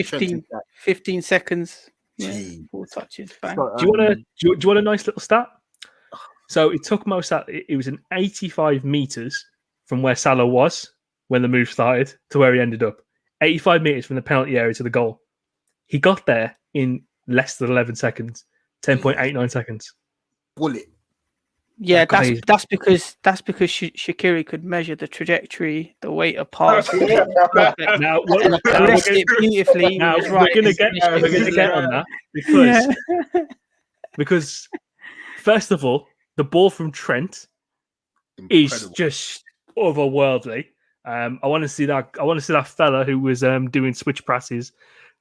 15 seconds. Yeah, 4 touches. Bang. Do you want a nice little stat? So it took it was an 85 meters from where Salah was when the move started to where he ended up. 85 meters from the penalty area to the goal. He got there in less than 11 seconds. 10.89 seconds. Bullet. Yeah, that's because Shaqiri could measure the trajectory, the weight of pass. Now we're going to get on that because first of all, the ball from Trent is just otherworldly. I want to see that. I want to see that fella who was doing switch passes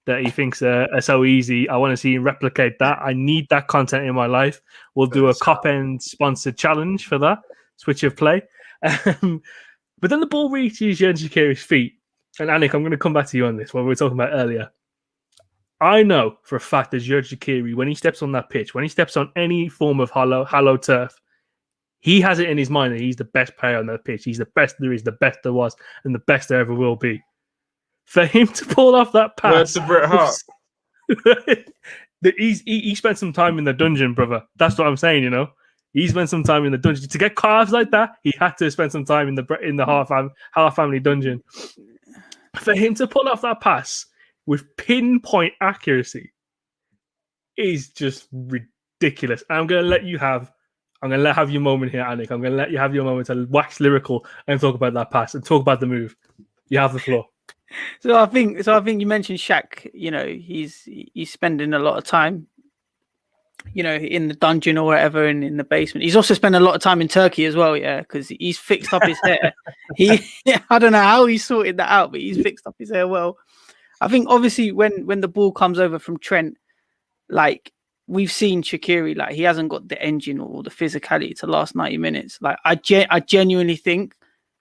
that he thinks are so easy. I want to see him replicate that. I need that content in my life. We'll do a Kop End sponsored challenge for that switch of play. But then the ball reaches Xherdan Shaqiri's feet. And Anik, I'm going to come back to you on this, what we were talking about earlier. I know for a fact that Xherdan Shaqiri, when he steps on that pitch, when he steps on any form of hollow turf, he has it in his mind that he's the best player on that pitch. He's the best there is, the best there was, and the best there ever will be. For him to pull off that pass, where's the Bret Hart? he spent some time in the dungeon, brother. That's what I'm saying. He spent some time in the dungeon to get carves like that. He had to spend some time in the half family dungeon. For him to pull off that pass with pinpoint accuracy is just ridiculous. I'm going to let you have your moment here, Anik. I'm going to let you have your moment to wax lyrical and talk about that pass and talk about the move. You have the floor. So I think you mentioned Shaq. You know, he's spending a lot of time, you know, in the dungeon or whatever, and in the basement. He's also spent a lot of time in Turkey as well, yeah, because he's fixed up his hair. I don't know how he sorted that out, but he's fixed up his hair well. I think obviously when the ball comes over from Trent, like we've seen Shaqiri, like he hasn't got the engine or the physicality to last 90 minutes. Like I genuinely think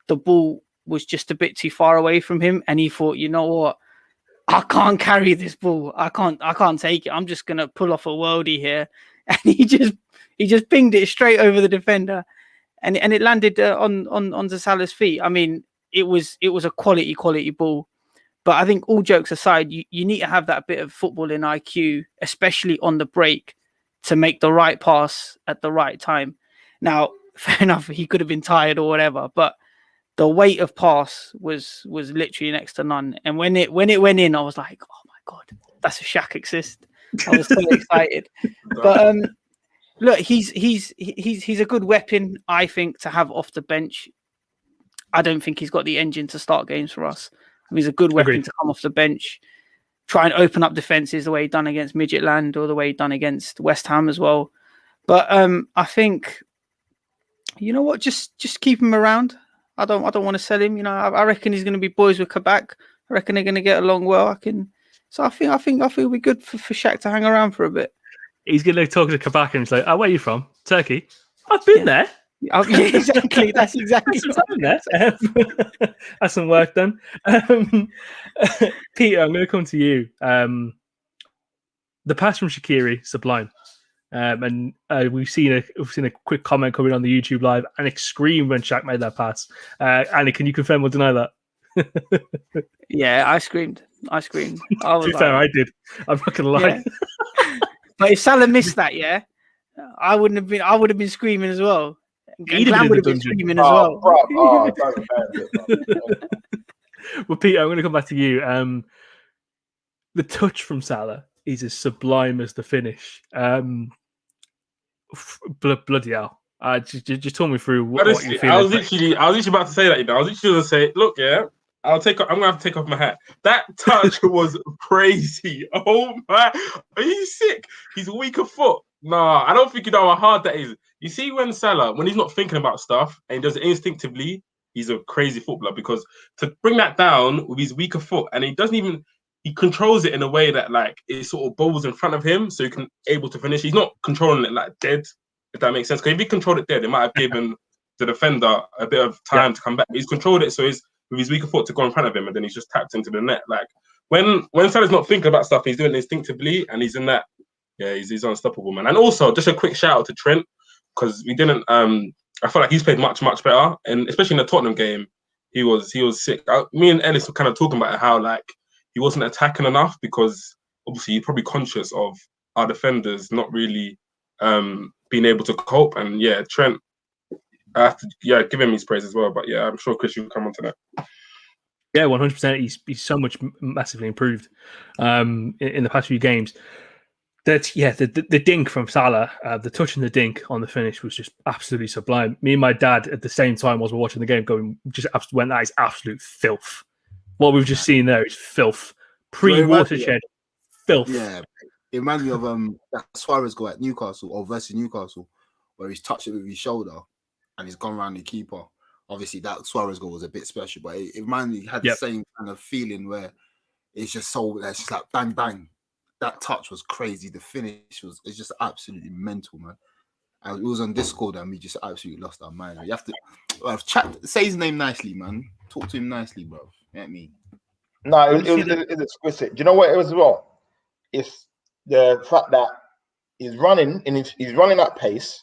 the ball was just a bit too far away from him, and he thought, you know what, I can't carry this ball. I can't take it. I'm just gonna pull off a worldie here, and he just pinged it straight over the defender, and it landed on Salah's feet. I mean, it was a quality ball. But I think all jokes aside, you need to have that bit of footballing IQ, especially on the break, to make the right pass at the right time. Now, fair enough, he could have been tired or whatever, but the weight of pass was literally next to none. And when it went in, I was like, oh my God, that's a Shaq assist. I was so excited. But look, he's a good weapon, I think, to have off the bench. I don't think he's got the engine to start games for us. He's a good weapon to come off the bench, try and open up defenses the way he done against Midgetland or the way he done against West Ham as well. But I think, you know what, just keep him around. I don't want to sell him. You know, I reckon he's going to be boys with Kabak. I reckon they're going to get along well. I think it'll be good for Shaq to hang around for a bit. He's going to talk to Kabak and he's like, "Oh, where are you from? Turkey? I've been there." Oh, yeah, exactly. That's exactly that's some work done. Peter, I'm going to come to you. The pass from Shaqiri, sublime. And we've seen a quick comment coming on the YouTube live. Anik screamed when Shaq made that pass. Anik, can you confirm or deny that? Yeah, I screamed. I was to be fair, I did. I'm not going to lie. Yeah. But if Salah missed that, yeah, I would have been screaming as well. Glam would have been screaming as well. Well, Peter, I'm going to come back to you. The touch from Salah is as sublime as the finish. Bloody hell! Just talk me through what you're feeling. I was literally about to say that. You know, I was literally going to say, look, yeah, I'm going to have to take off my hat. That touch was crazy. Oh my! Are you sick? He's weak of foot. Nah, I don't think you know how hard that is. You see, when Salah, when he's not thinking about stuff and he does it instinctively, he's a crazy footballer, because to bring that down with his weaker foot, and he controls it in a way that like it sort of bobbles in front of him, so he can able to finish. He's not controlling it like dead, if that makes sense. Because if he controlled it dead, it might have given the defender a bit of time to come back. He's controlled it, so he's with his weaker foot to go in front of him, and then he's just tapped into the net. Like when Salah's not thinking about stuff, he's doing it instinctively, and he's in that. Yeah, he's unstoppable, man. And also, just a quick shout out to Trent, because we didn't. I feel like he's played much better, and especially in the Tottenham game, he was sick. Me and Ellis were kind of talking about how like he wasn't attacking enough, because obviously you're probably conscious of our defenders not really being able to cope. And yeah, Trent, I have to give him his praise as well. But yeah, I'm sure Krish will come on to that. Yeah, 100%. He's so much massively improved in the past few games. The dink from Salah, the touch and the dink on the finish was just absolutely sublime. Me and my dad at the same time while we're watching the game that is absolute filth. What we've just seen there is filth. Pre-watershed filth. Yeah, it reminds me of that Suarez goal at Newcastle or versus Newcastle, where he's touched it with his shoulder and he's gone around the keeper. Obviously, that Suarez goal was a bit special, but it reminded me, had the same kind of feeling where it's just like bang bang. That touch was crazy. The finish it's just absolutely mental, man. And it was on Discord and we just absolutely lost our mind. You have to say his name nicely, man. Talk to him nicely, bro. You know what I mean? No, it was exquisite. Do you know what it was as well? It's the fact that he's running at pace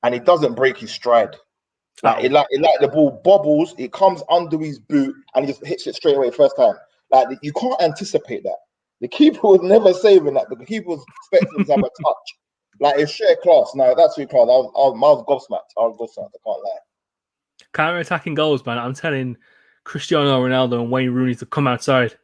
and he doesn't break his stride. Like the ball bobbles, it comes under his boot and he just hits it straight away first time. Like you can't anticipate that. The keeper was never saving that. The keeper was expecting him to have a touch. Like it's sheer class. No, that's sheer class. I was gobsmacked. I can't lie. Counter-attacking goals, man. I'm telling Cristiano Ronaldo and Wayne Rooney to come outside.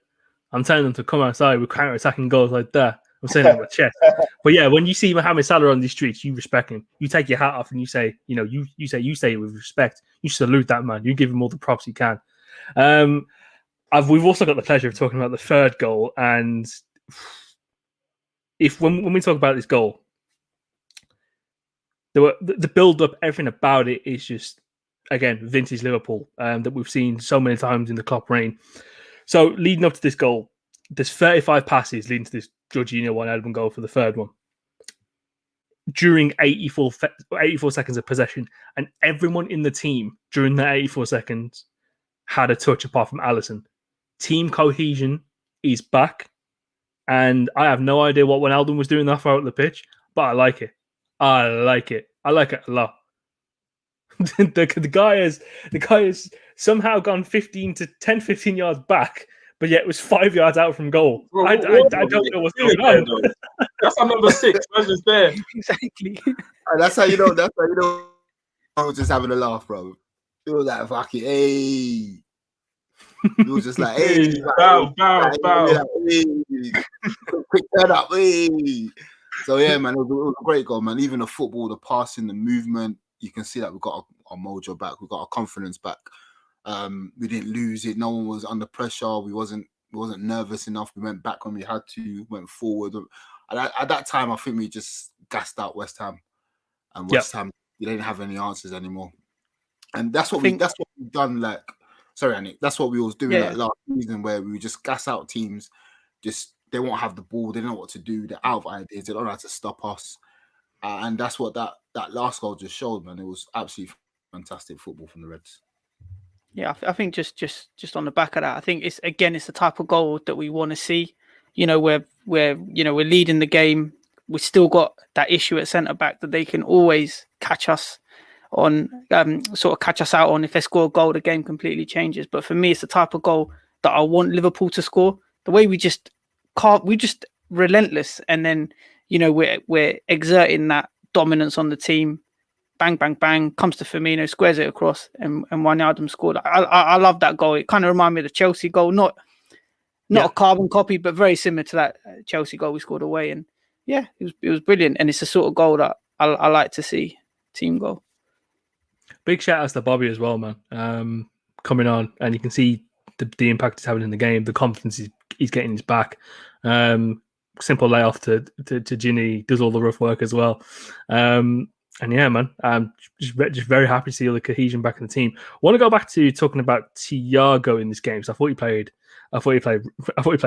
I'm telling them to come outside with counter-attacking goals like that. I'm saying that with my chest. But yeah, when you see Mohamed Salah on these streets, you respect him. You take your hat off and you say, you say it with respect. You salute that man. You give him all the props you can. We've also got the pleasure of talking about the third goal, and when we talk about this goal, the build-up, everything about it is just, again, vintage Liverpool that we've seen so many times in the Klopp reign. So leading up to this goal, there's 35 passes leading to this Jorginho one-element goal for the third one. During 84 seconds of possession, and everyone in the team during that 84 seconds had a touch apart from Alisson. Team cohesion is back, and I have no idea what Wijnaldum was doing that far out the pitch, but I like it. I like it a lot. the guy has somehow gone 15 yards back, but yet was 5 yards out from goal. Bro, I don't know what's going on. That's our number 6. Where's just there? Exactly. That's how you know. I was just having a laugh, bro. It was like fucking hey. It was just like hey, bow. Like, hey. Pick that up, hey. So yeah, man, it was a great goal, man. Even the football, the passing, the movement, you can see that we've got our mojo back. We've got our confidence back. We didn't lose it. No one was under pressure. We wasn't nervous enough. We went back when we had to. Went forward. At that time, I think we just gassed out West Ham, and West Ham, they didn't have any answers anymore. And that's what we've done. Like, sorry, Anik, that's what we was doing like last season, where we would just gas out teams. Just they won't have the ball. They don't know what to do. They're out of ideas. They don't know how to stop us. And that's what that last goal just showed, man. It was absolutely fantastic football from the Reds. Yeah, I think just on the back of that, I think it's the type of goal that we want to see. We're leading the game. We've still got that issue at centre back that they can always catch us on, catch us out on. If they score a goal, the game completely changes. But for me, it's the type of goal that I want Liverpool to score. The way we're just relentless, and then we're exerting that dominance on the team. Bang, bang, bang, comes to Firmino, squares it across, and Wijnaldum scored. I love that goal. It kind of reminded me of the Chelsea goal, not a carbon copy, but very similar to that Chelsea goal we scored away. And yeah, it was brilliant. And it's the sort of goal that I like to see team goal. Big shout outs to Bobby as well, man. Coming on, and you can see the impact it's having in the game, the confidence he's getting his back. Simple layoff to Ginny, does all the rough work as well. And yeah, man, I'm just very happy to see all the cohesion back in the team. I want to go back to talking about Thiago in this game. So I thought he played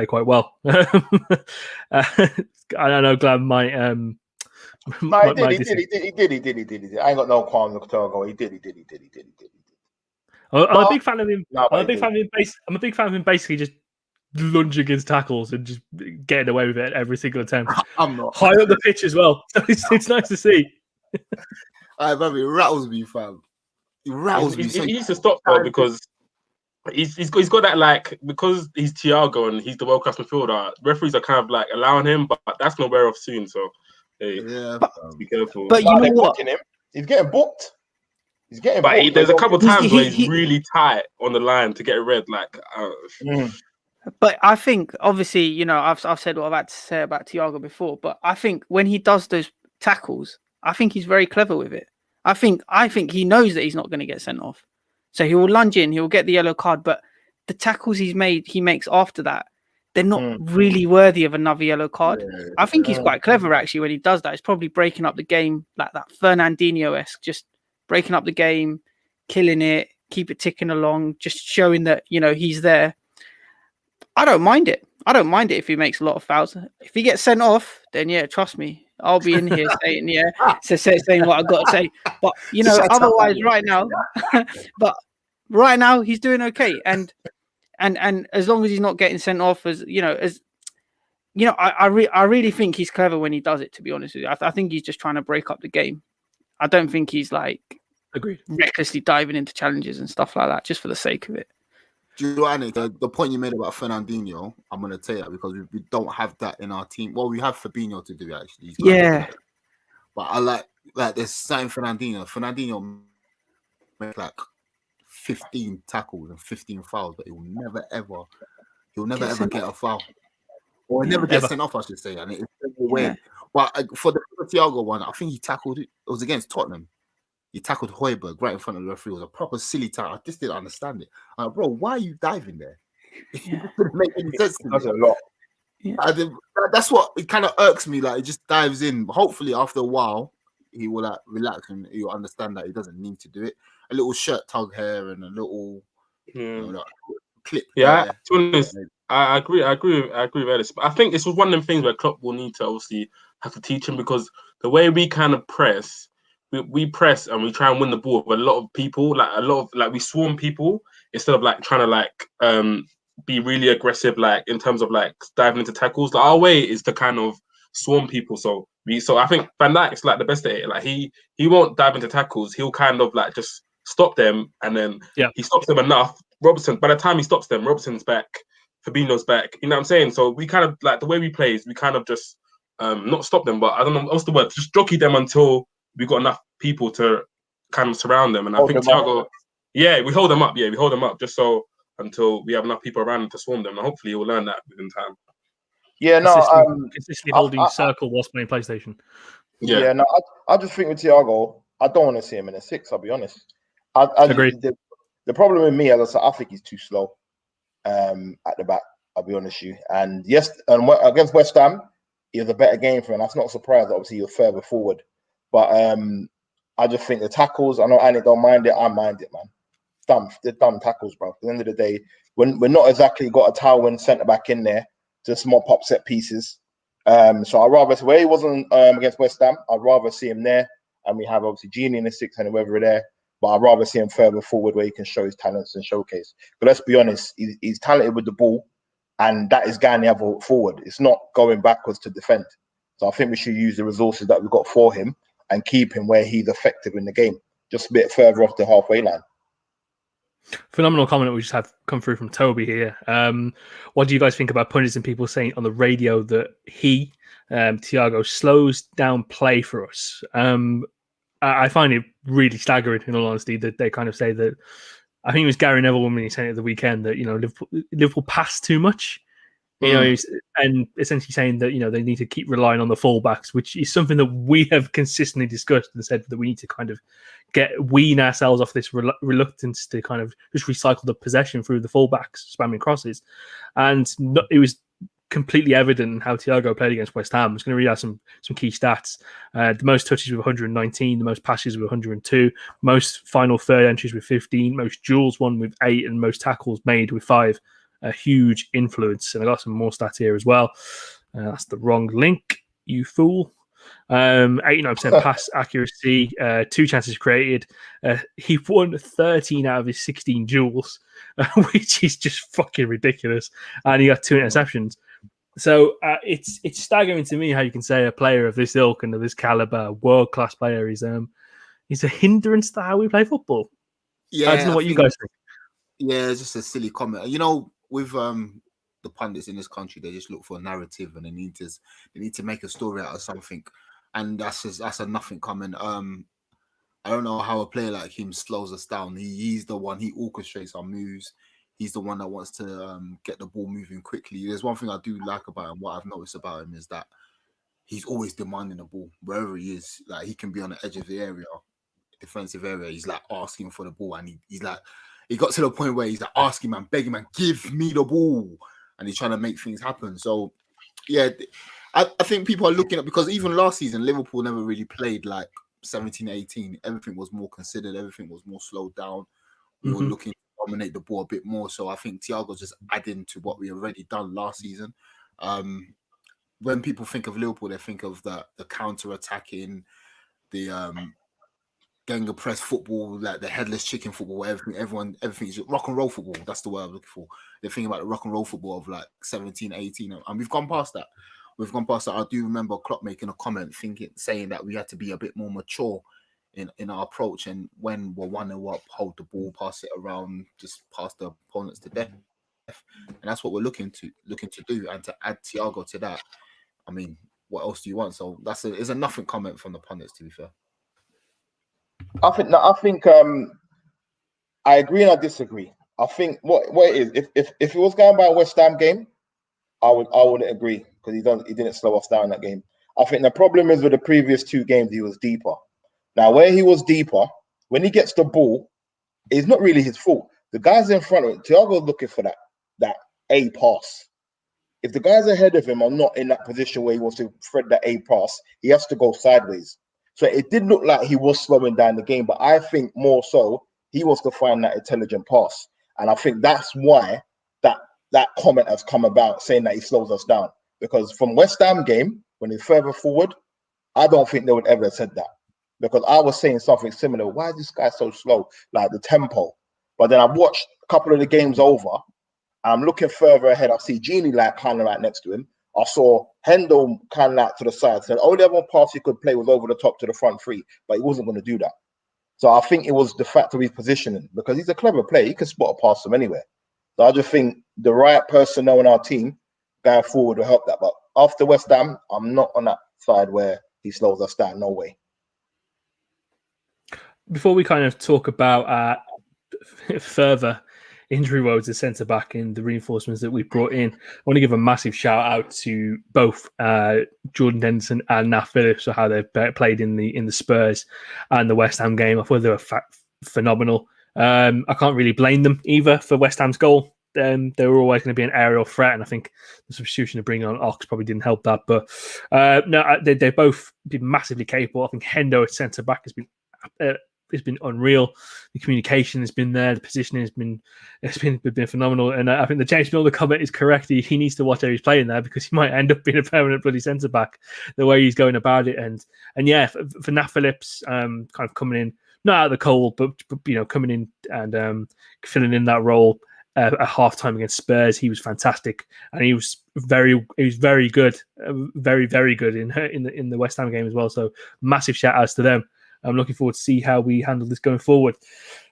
quite well. I know Glam might. He did. I ain't got no qualms with Thiago. He did. I'm a big fan of him. I'm a big fan of him basically just lunging his tackles and just getting away with it every single attempt. I'm not high up the pitch as well. It's nice to see. It rattles me, fam. It rattles me. He needs to stop though, because he's got that, like, because he's Thiago and he's the world class midfielder. Referees are kind of like allowing him, but that's gonna wear off soon. So hey, be careful. But you know what? He's getting booked. There's a couple of times where he's really tight on the line to get red. Like, But I think, obviously, I've said what I've had to say about Thiago before. But I think when he does those tackles, I think he's very clever with it. I think he knows that he's not going to get sent off, so he will lunge in, he will get the yellow card. But the tackles he makes after that, they're not really worthy of another yellow card. Yeah, I think he's quite clever actually when he does that. He's probably breaking up the game like that Fernandinho-esque, just breaking up the game, killing it, keep it ticking along, just showing that he's there. I don't mind it. If he makes a lot of fouls. If he gets sent off, then yeah, trust me, I'll be in here saying saying what I've got to say. But otherwise, right now, he's doing okay. And as long as he's not getting sent off, I really think he's clever when he does it. To be honest with you, I think he's just trying to break up the game. I don't think he's recklessly diving into challenges and stuff like that just for the sake of it. Do you know, Anik, the point you made about Fernandinho, I'm going to tell you that because we don't have that in our team. Well, we have Fabinho to do it, actually. But I like there's something Fernandinho. Fernandinho make like 15 tackles and 15 fouls, but he'll never ever get a foul. Or never get sent off, I should say. And it's weird. But for the Thiago one, I think he tackled it. It was against Tottenham. He tackled Højbjerg right in front of the referee. It was a proper silly tackle. I just didn't understand it. I'm like, bro, why are you diving there? It didn't make any sense to me. That's a lot. Yeah. That's what it kind of irks me. Like, it just dives in. Hopefully, after a while, he will like relax and he'll understand that he doesn't need to do it. A little shirt tug here and a little like, clip. Yeah, to be honest, I agree with Ellis. But I think this was one of them things where Klopp will need to obviously have to teach him, because the way we kind of press, we press and we try and win the ball with a lot of people, we swarm people instead of like trying to like be really aggressive, like in terms of like diving into tackles. Like, our way is to kind of swarm people. So I think Van Dijk's like the best at it. Like he won't dive into tackles. He'll kind of like just stop them, and then he stops them enough. By the time he stops them, Robertson's back, Fabinho's back. You know what I'm saying? So we kind of like the way we play is we kind of just not stop them, but I don't know what's the word. Just jockey them until we got enough people to kind of surround them. And I think Thiago, we hold them up. Yeah, we hold them up just so until we have enough people around them to swarm them. And hopefully he will learn that within time. Yeah, consistently holding circle whilst playing PlayStation. Yeah, no, I just think with Thiago, I don't want to see him in a 6. I'll be honest. I agree. The problem with me, as I said, I think he's too slow at the back. I'll be honest with you. And yes, and against West Ham, he was a better game for him. That's not a surprise. Obviously, you're further forward, but I just think the tackles. I know Anik don't mind it. I mind it, man. They're dumb tackles, bro. At the end of the day, when we're not exactly got a Tywin centre back in there, just more pop set pieces. So I'd rather where he wasn't against West Ham, I'd rather see him there, and we have obviously Genie in the 6 and whoever there. But I'd rather see him further forward where he can show his talents and showcase. But let's be honest, he's talented with the ball, and that is going the other forward. It's not going backwards to defend. So I think we should use the resources that we've got for him and keep him where he's effective in the game, just a bit further off the halfway line. Phenomenal comment we just have come through from Toby here. What do you guys think about pundits and people saying on the radio that Thiago, slows down play for us? I find it really staggering, in all honesty, that they kind of say that. I think it was Gary Neville when he said it at the weekend that Liverpool pass too much, and essentially saying that they need to keep relying on the fullbacks, which is something that we have consistently discussed and said that we need to kind of wean ourselves off this reluctance to kind of just recycle the possession through the fullbacks spamming crosses, and it was completely evident how Thiago played against West Ham. I was going to read out some key stats. The most touches with 119, the most passes with 102, most final third entries with 15, most duels won with 8, and most tackles made with 5. A huge influence. And I got some more stats here as well. That's the wrong link, you fool. 89% pass accuracy, 2 chances created. He won 13 out of his 16 duels, which is just fucking ridiculous. And he got 2 interceptions. So it's staggering to me how you can say a player of this ilk and of this caliber, world-class player, is a hindrance to how we play football. Yeah, I don't know what you guys think. Yeah, it's just a silly comment. With the pundits in this country, they just look for a narrative and they need to make a story out of something, and that's a nothing comment. I don't know how a player like him slows us down. He's the one. He orchestrates our moves. He's the one that wants to get the ball moving quickly. There's one thing I do like about him. What I've noticed about him is that he's always demanding the ball wherever he is. Like, he can be on the edge of the area, defensive area. He's like asking for the ball, and he's like. He got to the point where he's like asking, man, begging, man, give me the ball. And he's trying to make things happen. So, yeah, I think people are looking at, because even last season, Liverpool never really played like 17, 18. Everything was more considered. Everything was more slowed down. We were looking to dominate the ball a bit more. So I think Thiago's just adding to what we already done last season. When people think of Liverpool, they think of the counter-attacking, the Genga press football, like the headless chicken football, where everything's rock and roll football. That's the word I'm looking for. They're thinking about the rock and roll football of like 17, 18, and we've gone past that. I do remember Klopp making a comment, saying that we had to be a bit more mature in our approach, and when we're 1-0 up, hold the ball, pass it around, just pass the opponents to death. And that's what we're looking to do. And to add Thiago to that, I mean, what else do you want? So it's a nothing comment from the pundits, to be fair. I think I agree and I disagree. I think what it is, if it was going by a West Ham game, I wouldn't agree because he didn't slow us down in that game. I think the problem is with the previous 2 games he was deeper. Now where he was deeper, when he gets the ball, it's not really his fault. The guys in front of him, Thiago's looking for that A pass. If the guys ahead of him are not in that position where he wants to thread that A pass, he has to go sideways. So it did look like he was slowing down the game, but I think more so he wants to find that intelligent pass. And I think that's why that comment has come about saying that he slows us down. Because from West Ham game, when he's further forward, I don't think they would ever have said that. Because I was saying something similar. Why is this guy so slow? Like the tempo. But then I've watched a couple of the games over. I'm looking further ahead. I see Genie like kind of right next to him. I saw Hendo kind of like to the side. So the only other pass he could play was over the top to the front 3, but he wasn't going to do that. So I think it was the fact of his positioning, because he's a clever player. He can spot a pass from anywhere. So I just think the right personnel in our team going forward will help that. But after West Ham, I'm not on that side where he slows us down. No way. Before we kind of talk about further injury woes at centre back and the reinforcements that we brought in, I want to give a massive shout out to both Jordan Henderson and Nat Phillips for how they've played in the Spurs and the West Ham game. I thought they were phenomenal. I can't really blame them either for West Ham's goal. They were always going to be an aerial threat, and I think the substitution of bringing on Ox probably didn't help that. But no, they've both been massively capable. I think Hendo at centre back has been unreal. The communication has been there. The positioning has been phenomenal. And I think the James Milner comment is correct. He needs to watch how he's playing there, because he might end up being a permanent bloody centre back the way he's going about it. And yeah, for Nat Phillips, kind of coming in not out of the cold, but coming in and filling in that role at half time against Spurs, he was fantastic, and he was very good, very very good in the West Ham game as well. So massive shout outs to them. I'm looking forward to see how we handle this going forward.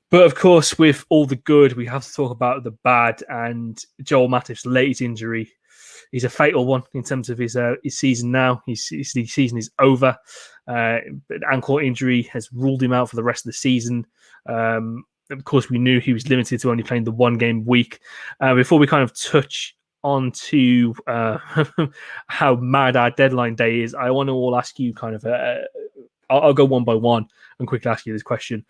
But of course, with all the good, we have to talk about the bad. And Joel Matip's latest injury is a fatal one in terms of his season now. His season is over. An ankle injury has ruled him out for the rest of the season. Of course, we knew he was limited to only playing the 1 game week. Before we kind of touch on to how mad our deadline day is, I want to all ask you kind of I'll go one by one and quickly ask you this question.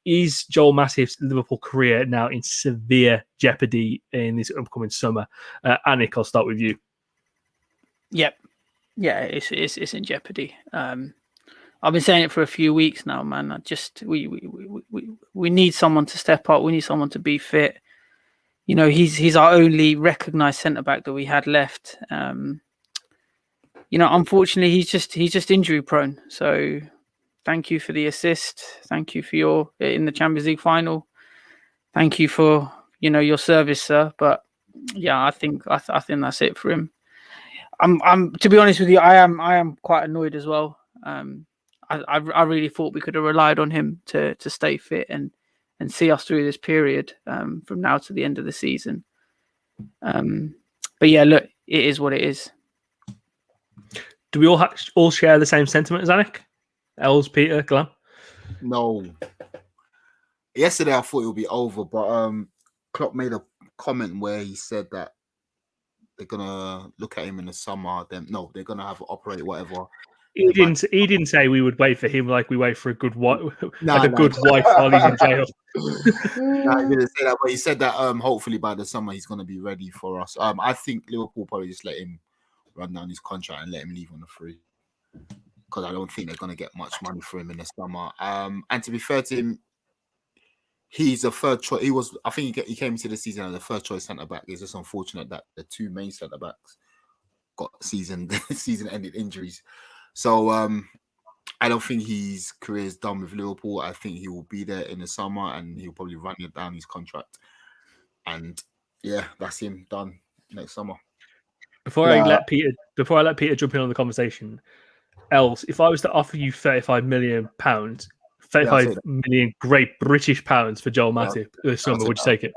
Is Joel Matip's Liverpool career now in severe jeopardy in this upcoming summer? Anik, I'll start with you. Yep. Yeah, it's in jeopardy. I've been saying it for a few weeks now, man. We need someone to step up. We need someone to be fit. He's our only recognised centre-back that we had left. Unfortunately, he's just injury prone. So thank you for the assist. Thank you for your in the Champions League final. Thank you for your service, sir. But yeah, I think that's it for him. I'm to be honest with you, I am quite annoyed as well. I really thought we could have relied on him to stay fit and see us through this period from now to the end of the season. But yeah, look, it is what it is. Do we all share the same sentiment as Anik? Els, Peter, Glam? No. Yesterday I thought it would be over, but Klopp made a comment where he said that they're gonna look at him in the summer. They're gonna have operate whatever. He didn't say we would wait for him like we wait for a good wife, good wife while he's in jail. No, he didn't say that, but he said that hopefully by the summer he's gonna be ready for us. I think Liverpool probably just let him run down his contract and let him leave on the free, because I don't think they're going to get much money for him in the summer. And to be fair to him, he's a third choice. I think he came into the season as a third choice centre back. It's just unfortunate that the 2 main centre backs got season-ending injuries. So I don't think his career is done with Liverpool. I think he will be there in the summer and he'll probably run down his contract. And yeah, that's him done next summer. Before I let Peter jump in on the conversation, Els, if I was to offer you £35 million, 35 million great British pounds for Joel Matip this summer, would you take it?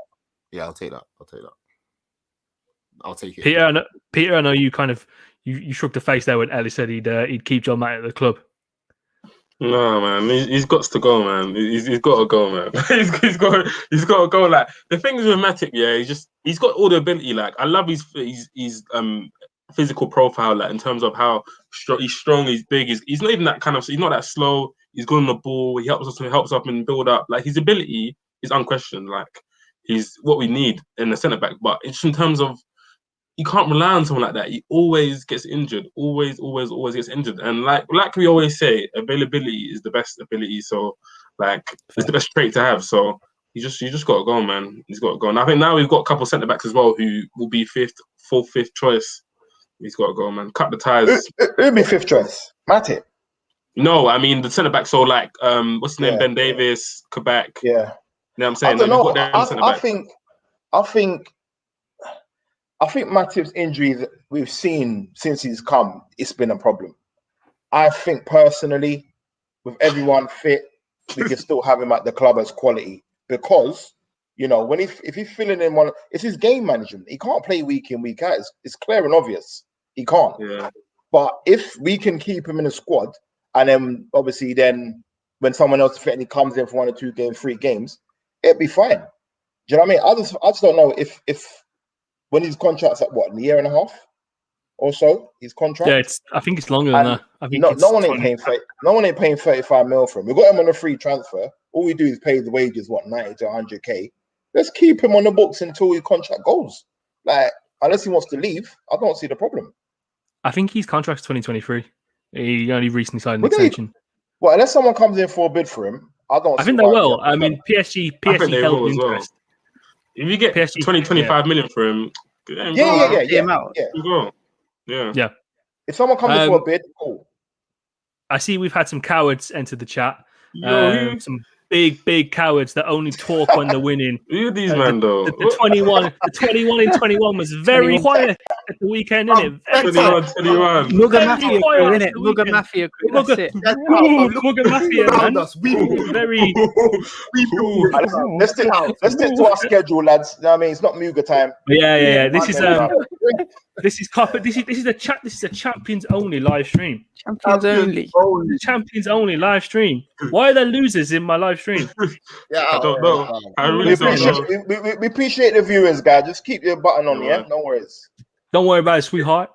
Yeah, I'll take that. I'll take it. Peter, I know you kind of You shrugged a face there when Ellis said he'd keep Joel Matip at the club. No, man, he's got to go, man. He's got to go, man. he's got to go. Like the thing is with Matip, yeah, he's got all the ability. Like I love his physical profile, like in terms of how he's strong, he's big, he's not even that kind of. He's not that slow. He's good on the ball. He helps up and build up. Like his ability is unquestioned. Like he's what we need in the centre back. But it's in terms of you can't rely on someone like that. He always gets injured. Always gets injured. And like we always say, availability is the best ability. So like it's the best trait to have. So you just got to go, man. He's got to go. And I think now we've got a couple of centre backs as well who will be fourth, fifth choice. He's got to go, man. Cut the ties. Who'd be fifth choice? Matip. No, I mean the centre back. So like, what's his name? Ben Davis, Kabak. Yeah. You know what I'm saying? I don't know. I think Matip's injuries we've seen since he's come, it's been a problem. I think personally, with everyone fit, we can still have him at the club as quality because when if he's filling in one, it's his game management. He can't play week in, week out. It's clear and obvious. He can't. Yeah. But if we can keep him in the squad, and then obviously when someone else is fit and he comes in for 1 or 2 games, 3 games, it'd be fine. Do you know what I mean? I just don't know if when his contract's at what, a year and a half or so, his contract. Yeah, I think it's longer than that. I think no one ain't paying 35 mil for him. We got him on a free transfer. All we do is pay the wages, 90 to 100k. Let's keep him on the books until his contract goes. Like, unless he wants to leave, I don't see the problem. I think his contract's 2023. He only recently signed an extension. Well, unless someone comes in for a bid for him, I think they will. I mean, PSG held interest. If you get PSG, 25 million for him, yeah. If someone comes in for a bid, cool. I see we've had some cowards enter the chat. Some big cowards that only talk when they're winning. Who are these men though? The 21 in 21 was very quiet at the weekend, innit? 21. Mugger Mafia crew, innit? Mugger Mafia crew. That's it. Mugger Mafia, man. Very. Let's stick to our schedule, lads. You know what I mean, it's not Muga time. Yeah. This is a champions only live stream. Champions only live stream. Why are there losers in my live stream? Yeah, I don't know. I really don't know. We appreciate the viewers, guys. Just keep your button on, yeah? No worries. Don't worry about it, sweetheart.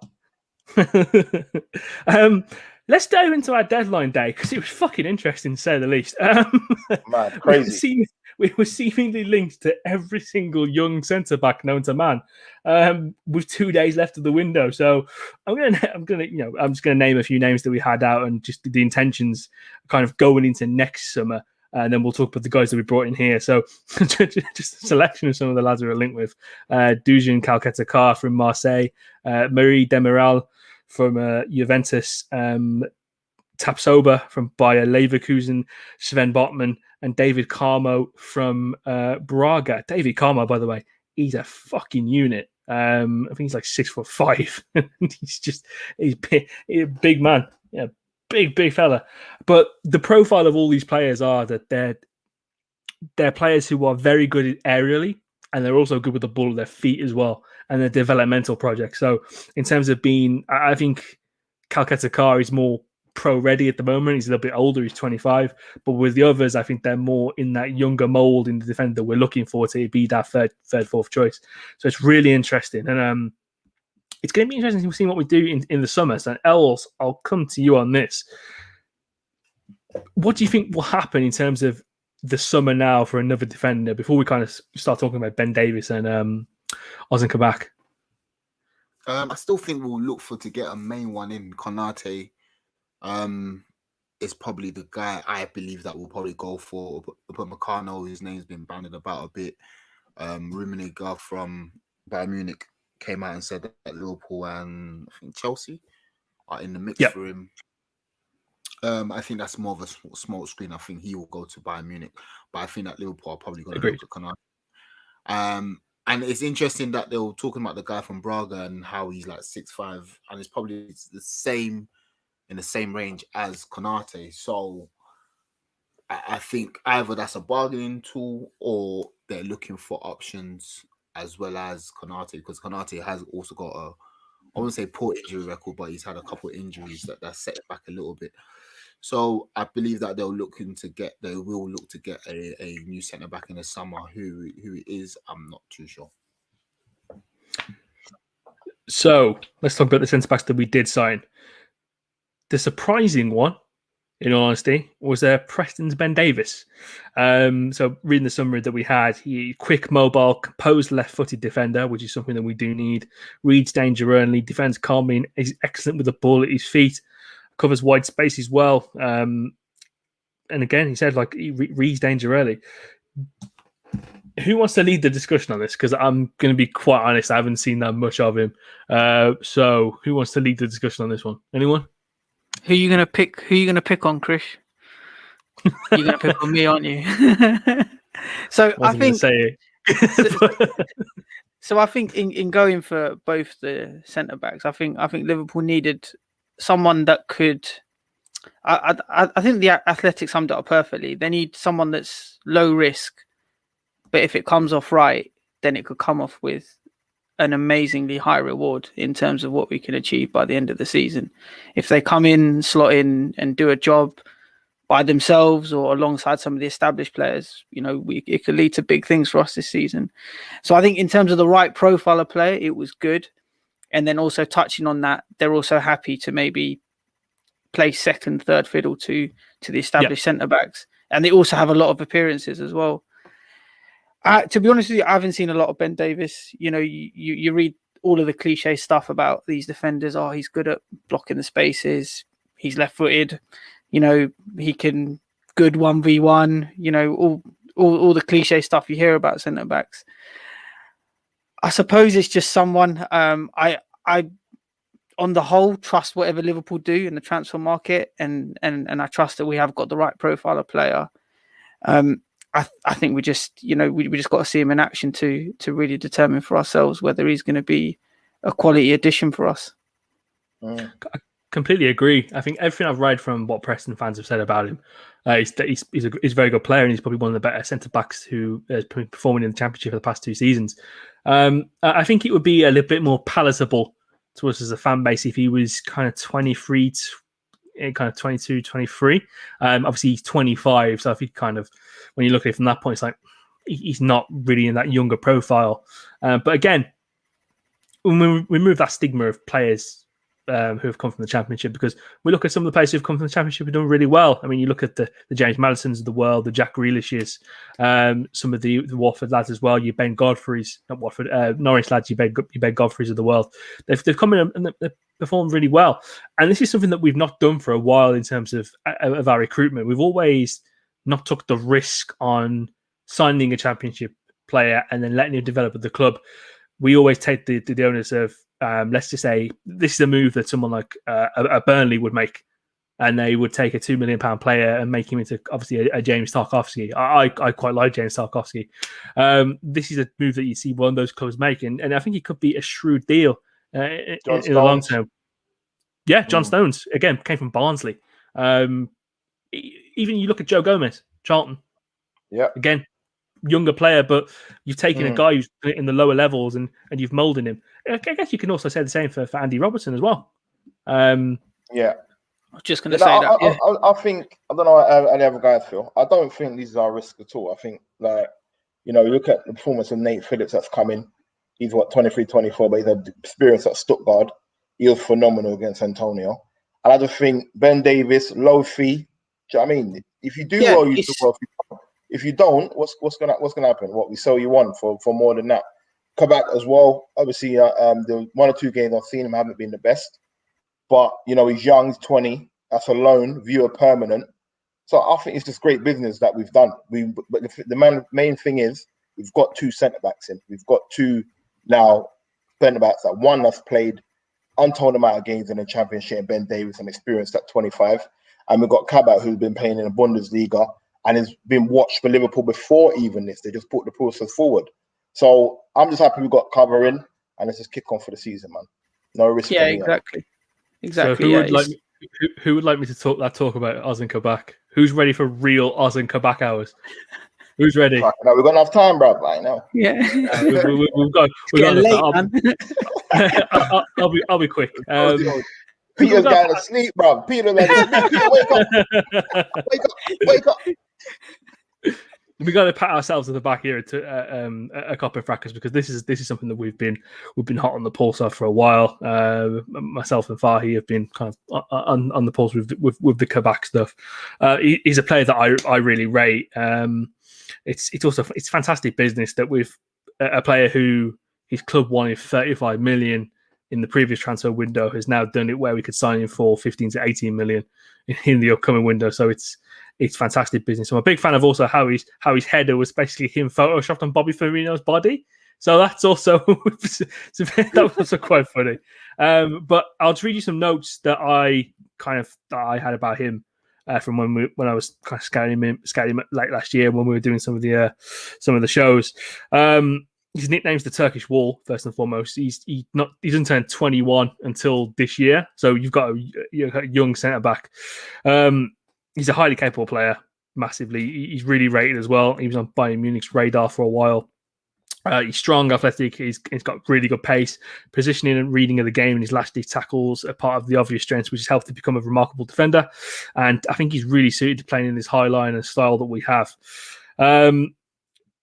Let's dive into our deadline day because it was fucking interesting, to say the least. Man, crazy. We were seemingly linked to every single young centre back known to man, with 2 days left of the window. So I'm just gonna name a few names that we had out and just the intentions kind of going into next summer. And then we'll talk about the guys that we brought in here. So just a selection of some of the lads we're linked with. Dujan Calcutta-Car from Marseille, Marie Demiral from Juventus, Tapsoba from Bayer Leverkusen, Sven Botman, and David Carmo from Braga. David Carmo, by the way, he's a fucking unit. I think he's like 6'5". he's a big man. Yeah, big fella. But the profile of all these players are that they're players who are very good aerially, and they're also good with the ball at their feet as well, and they're developmental projects. So in terms of I think Calcutta-Car is more pro-ready at the moment. He's a little bit older. He's 25. But with the others, I think they're more in that younger mold in the defender that we're looking for to be that third, fourth choice. So it's really interesting. And it's going to be interesting to see what we do in the summer. So, Els, I'll come to you on this. What do you think will happen in terms of the summer now for another defender before we kind of start talking about Ben Davis and Ozan Kabak? I still think we'll look to get a main one in. Konate is probably the guy I believe that we'll probably go for. But Meccano, whose name's been banded about a bit. Rummenigge from Bayern Munich came out and said that Liverpool and I think Chelsea are in the mix for him. I think that's more of a small screen. I think he will go to Bayern Munich, but I think that Liverpool are probably going to go to Konate. And it's interesting that they were talking about the guy from Braga and how he's like 6'5", and it's probably the same in the same range as Konate. So I think either that's a bargaining tool or they're looking for options as well as Konate, because Konate has also got a I wouldn't say poor injury record, but he's had a couple of injuries that set it back a little bit. So I believe that they will look to get a new centre back in the summer. Who it is, I'm not too sure. So let's talk about the centre backs that we did sign. The surprising one, in all honesty, was Preston's Ben Davis. So reading the summary that we had, he quick, mobile, composed left-footed defender, which is something that we do need. Reads danger early, defends calmly, is excellent with the ball at his feet, covers wide space as well. And again, he said he reads danger early. Who wants to lead the discussion on this? Because I'm going to be quite honest, I haven't seen that much of him. So who wants to lead the discussion on this one? Anyone? Who are you going to pick? Who are you going to pick on, Krish? You're going to pick on me, aren't you? So I think. So I think in going for both the centre backs, I think Liverpool needed someone that could. I think the Athletic summed it up perfectly. They need someone that's low risk, but if it comes off right, then it could come off with an amazingly high reward in terms of what we can achieve by the end of the season. If they come in, slot in, and do a job by themselves or alongside some of the established players, it could lead to big things for us this season. So I think in terms of the right profile of player, it was good. And then also touching on that, they're also happy to maybe play second, third fiddle to the established centre backs. And they also have a lot of appearances as well. To be honest with you, I haven't seen a lot of Ben Davis. You read all of the cliche stuff about these defenders. Oh, he's good at blocking the spaces. He's left-footed. He can good 1v1. All the cliche stuff you hear about centre backs. I suppose it's just someone. I on the whole trust whatever Liverpool do in the transfer market, and I trust that we have got the right profile of player. I think we just got to see him in action to really determine for ourselves whether he's going to be a quality addition for us. I completely agree. I think everything I've read from what Preston fans have said about him is that he's a very good player, and he's probably one of the better centre backs who has been performing in the Championship for the past 2 seasons. I think it would be a little bit more palatable to us as a fan base if he was kind of 23, kind of 22, 23. Obviously, he's 25, so if he kind of, when you look at it from that point, it's like he's not really in that younger profile. But again, when we remove that stigma of players who have come from the Championship, because we look at some of the players who've come from the Championship who have done really well. I mean, you look at the James Madisons of the world, the Jack Grealishes, some of the Watford lads as well. You Ben Godfrey's, not Watford, Norwich lads. You Ben Godfrey's of the world. They've come in and they've performed really well. And this is something that we've not done for a while in terms of our recruitment. We've always not took the risk on signing a Championship player and then letting him develop at the club. We always take the onus of, let's just say, this is a move that someone like a Burnley would make, and they would take a £2 million player and make him into, obviously, a James Tarkowski. I quite like James Tarkowski. This is a move that you see one of those clubs make, and I think it could be a shrewd deal in the long term. Yeah, John Stones, again, came from Barnsley. Even you look at Joe Gomez, Charlton. Yeah. Again, younger player, but you've taken a guy who's in the lower levels and you've molded him. I guess you can also say the same for Andy Robertson as well. Yeah. I was just going to say that. I think, I don't know how any other guys feel. I don't think these are risks at all. I think, you look at the performance of Nate Phillips that's coming. He's 23, 24, but he's had experience at Stuttgart. He was phenomenal against Antonio. And I just think Ben Davis, low fee. Do you know what I mean? If you do well, you do well. If you don't, what's gonna happen? What, we sell you on for more than that? Kabak as well. Obviously, the 1 or 2 games I've seen him haven't been the best, but he's young, he's 20. That's a loan, viewer permanent. So I think it's just great business that we've done. But the main thing is we've got 2 centre backs in. We've got 2 now centre backs. One that's played untold amount of games in the Championship, Ben Davis, and experienced at 25, and we've got Kabak, who's been playing in the Bundesliga and has been watched for Liverpool before even this. They just put the process forward. So I'm just happy we got cover in, and let's just kick on for the season, man. No risk. Yeah, exactly. So who would like me to talk about Oz and Kabak? Who's ready for real Oz and Kabak hours? Who's ready? Fuck, no, we've got enough time, bro. I know. Yeah. We've got Getting late, enough time. I'll be quick. Peter's going to sleep, bro. Peter's going to sleep. Peter, wake up. Wake up. We got to pat ourselves on the back here to a Kop End Fracas, because this is something that we've been hot on the pulse of for a while. Myself and Fahi have been kind of on the pulse with the Kabak stuff. He's a player that I really rate. It's fantastic business that with a player who his club wanted 35 million in the previous transfer window has now done it where we could sign him for 15 to 18 million in the upcoming window. So it's fantastic business. I'm a big fan of also how his header was basically him photoshopped on Bobby Firmino's body. So that's also that was also quite funny. But I'll just read you some notes that I had about him from when I was kind of scouting him late last year when we were doing some of the shows. His nickname's the Turkish Wall, first and foremost. He doesn't turn 21 until this year, so you've got a young centre back. He's a highly capable player, massively. He's really rated as well. He was on Bayern Munich's radar for a while. He's strong, athletic. He's got really good pace, positioning and reading of the game, and his last-ditch tackles are part of the obvious strengths, which has helped him become a remarkable defender. And I think he's really suited to playing in this high line and style that we have.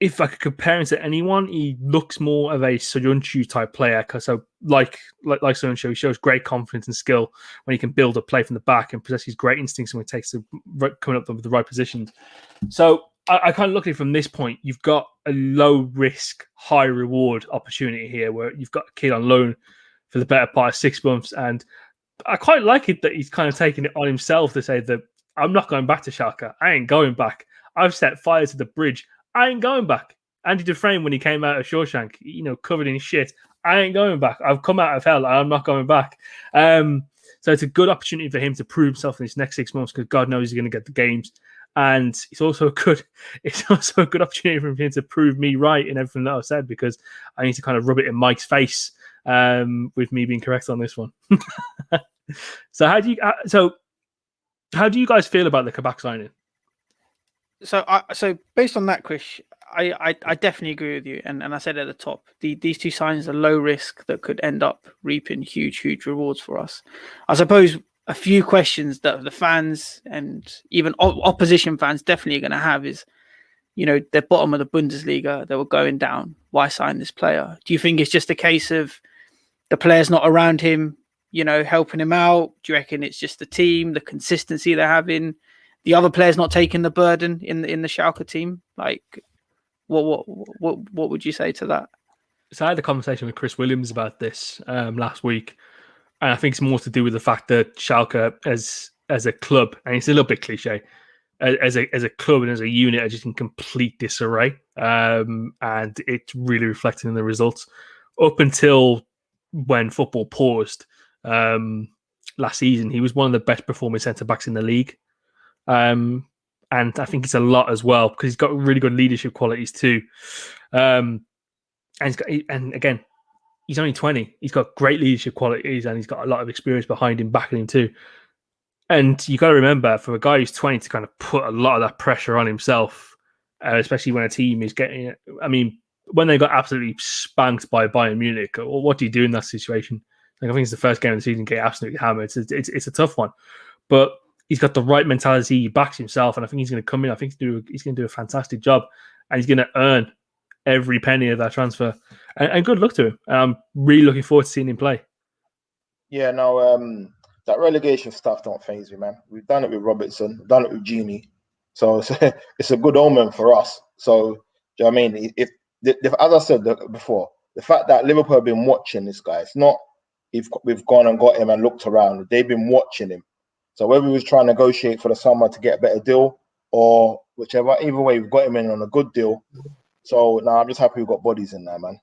If I could compare him to anyone, he looks more of a Soyuncu type player. So, like Soyuncu, he shows great confidence and skill when he can build a play from the back and possesses great instincts when it takes coming up with the right positions. So, I kind of look at it from this point. You've got a low risk, high reward opportunity here, where you've got a kid on loan for the better part of 6 months, and I quite like it that he's kind of taking it on himself to say that I'm not going back to Schalke. I ain't going back. I've set fire to the bridge. I ain't going back. Andy Dufresne, when he came out of Shawshank, covered in shit, I ain't going back. I've come out of hell. I'm not going back. So it's a good opportunity for him to prove himself in his next 6 months, because God knows he's going to get the games. And it's also a good opportunity for him to prove me right in everything that I've said, because I need to kind of rub it in Mike's face with me being correct on this one. So how do you guys feel about the Kabak signing? So based on that, Krish, I definitely agree with you. And I said at the top, these two signings are low risk that could end up reaping huge rewards for us. I suppose a few questions that the fans and even opposition fans definitely are going to have is, they're bottom of the Bundesliga, they were going down. Why sign this player? Do you think it's just a case of the player's not around him, helping him out? Do you reckon it's just the team, the consistency they're having? The other players not taking the burden in the Schalke team? Like, what would you say to that? So I had a conversation with Chris Williams about this last week, and I think it's more to do with the fact that Schalke as a club, and it's a little bit cliche, as a club and as a unit are just in complete disarray, and it's really reflected in the results. Up until when football paused last season, he was one of the best performing centre backs in the league. And I think it's a lot as well, because he's got really good leadership qualities too. And again, he's only 20. He's got great leadership qualities, and he's got a lot of experience behind him, backing him too. And you got to remember, for a guy who's 20 to kind of put a lot of that pressure on himself, especially when a team is getting it. I mean, when they got absolutely spanked by Bayern Munich, what do you do in that situation? Like, I think it's the first game of the season, get absolutely hammered. It's a tough one, but he's got the right mentality. He backs himself, and I think he's going to come in. I think he's going to do a fantastic job, and he's going to earn every penny of that transfer. And good luck to him. I'm really looking forward to seeing him play. Yeah, no, that relegation stuff don't faze me, man. We've done it with Robertson, we've done it with Genie, so it's a good omen for us. So, do you know what I mean? If as I said before, the fact that Liverpool have been watching this guy, it's not if we've gone and got him and looked around. They've been watching him. So whether we was trying to negotiate for the summer to get a better deal or whichever, either way, we've got him in on a good deal. So now I'm just happy we've got bodies in there, man.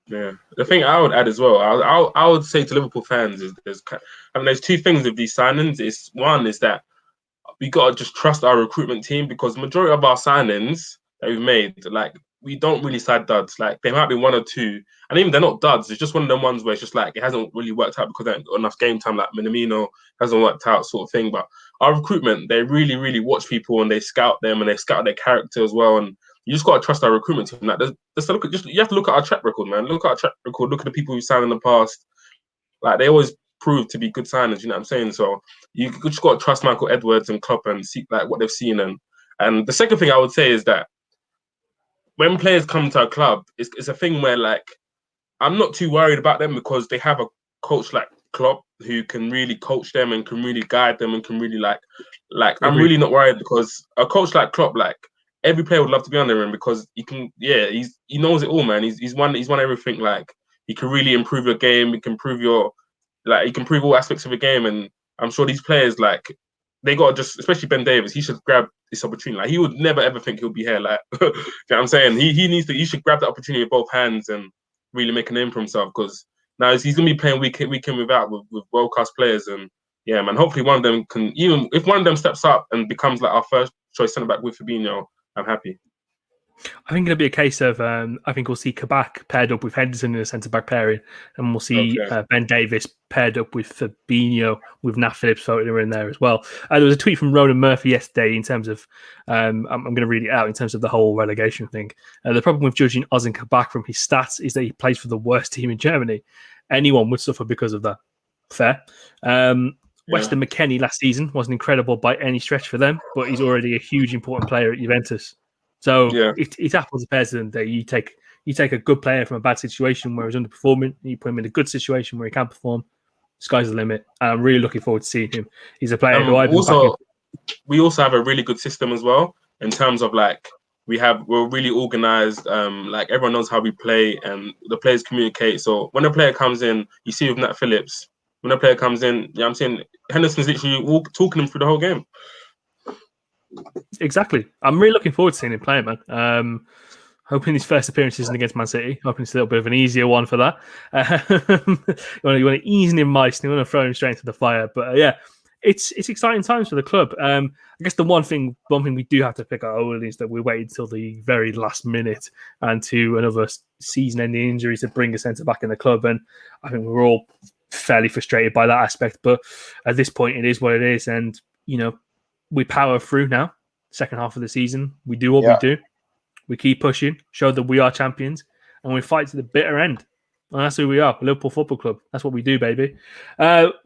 Yeah, the thing I would add as well, I would say to Liverpool fans is there's two things with these signings. One is that we gotta just trust our recruitment team, because the majority of our signings that we've made, like, we don't really sign duds. Like, there might be one or two, and even they're not duds. It's just one of them ones where it's just like it hasn't really worked out because they haven't got enough game time. Like Minamino hasn't worked out, sort of thing. But our recruitment, they really watch people and they scout them and they scout their character as well. And you just got to trust our recruitment team. Like, you have to look at our track record, man. Look at our track record. Look at the people who signed in the past. Like, they always prove to be good signers. You know what I'm saying? So you just got to trust Michael Edwards and Klopp and see like what they've seen. And the second thing I would say is that when players come to a club, it's a thing where like I'm not too worried about them because they have a coach like Klopp who can really coach them and can really guide them and can really like I'm really not worried because a coach like Klopp, like every player would love to be under him because he knows it all, man. He's won everything. Like he can really improve your game. He can improve all aspects of the game. And I'm sure these players, like, they got to just, especially Ben Davies, he should grab this opportunity. Like, he would never ever think he'll be here. Like, you know what I'm saying? He should grab that opportunity with both hands and really make a name for himself because now he's going to be playing week in, week out with world-class players. And yeah, man, hopefully one of them can, even if one of them steps up and becomes like our first choice centre-back with Fabinho, I'm happy. I think it'll be a case of I think we'll see Kabak paired up with Henderson in a centre-back pairing, and we'll see Ben Davies paired up with Fabinho with Nat Phillips floating in there as well. There was a tweet from Ronan Murphy yesterday in terms of I'm going to read it out in terms of the whole relegation thing. The problem with judging Ozan Kabak from his stats is that he plays for the worst team in Germany. Anyone would suffer because of that. Fair. Weston McKennie last season wasn't incredible by any stretch for them, but he's already a huge important player at Juventus. So it's apples and pears at the you take a good player from a bad situation where he's underperforming, you put him in a good situation where he can perform. Sky's the limit. And I'm really looking forward to seeing him. He's a player who we also have a really good system as well in terms of like we're really organized. Like everyone knows how we play and the players communicate. So when a player comes in, you see with Nat Phillips, when a player comes in, you know what I'm saying, Henderson's literally talking him through the whole game. Exactly. I'm really looking forward to seeing him play, man. Hoping his first appearance isn't against Man City. Hoping it's a little bit of an easier one for that. You want to ease him nice. You want to throw him straight into the fire. But it's exciting times for the club. I guess the one thing we do have to pick our hold is that we waited until the very last minute and to another season-ending injury to bring a centre back in the club. And I think we're all fairly frustrated by that aspect. But at this point, it is what it is. And, you know, we power through now. Second half of the season, we do what we do. We keep pushing, show that we are champions, and we fight to the bitter end. And that's who we are, Liverpool Football Club. That's what we do, baby.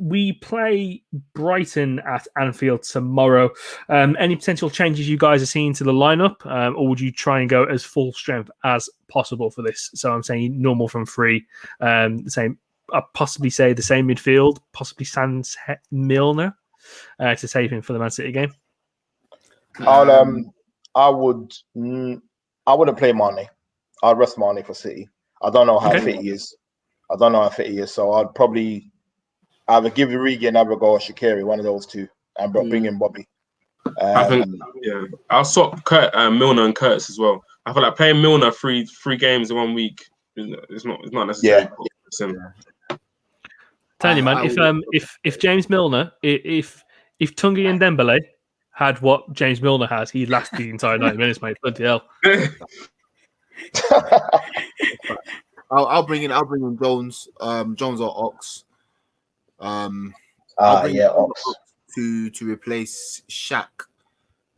We play Brighton at Anfield tomorrow. Any potential changes you guys are seeing to the lineup, or would you try and go as full strength as possible for this? So I'm saying normal from free, the same. I'll possibly say the same midfield, possibly Sans Milner to save him for the Man City game. I wouldn't play Mane. I'd rest Mane for City. I don't know how fit he is. So I'd probably either give Origi another go or Shaqiri, one of those two, and bring in Bobby. I think, I'll swap Milner and Curtis as well. I feel like playing Milner three games in 1 week it's not necessary. Tell you, man, if James Milner, if Tungi and Dembele had what James Milner has, he'd last the entire 90 minutes, mate. Bloody hell. I'll bring in Jones. Jones or Ox. Ox to replace Shaq.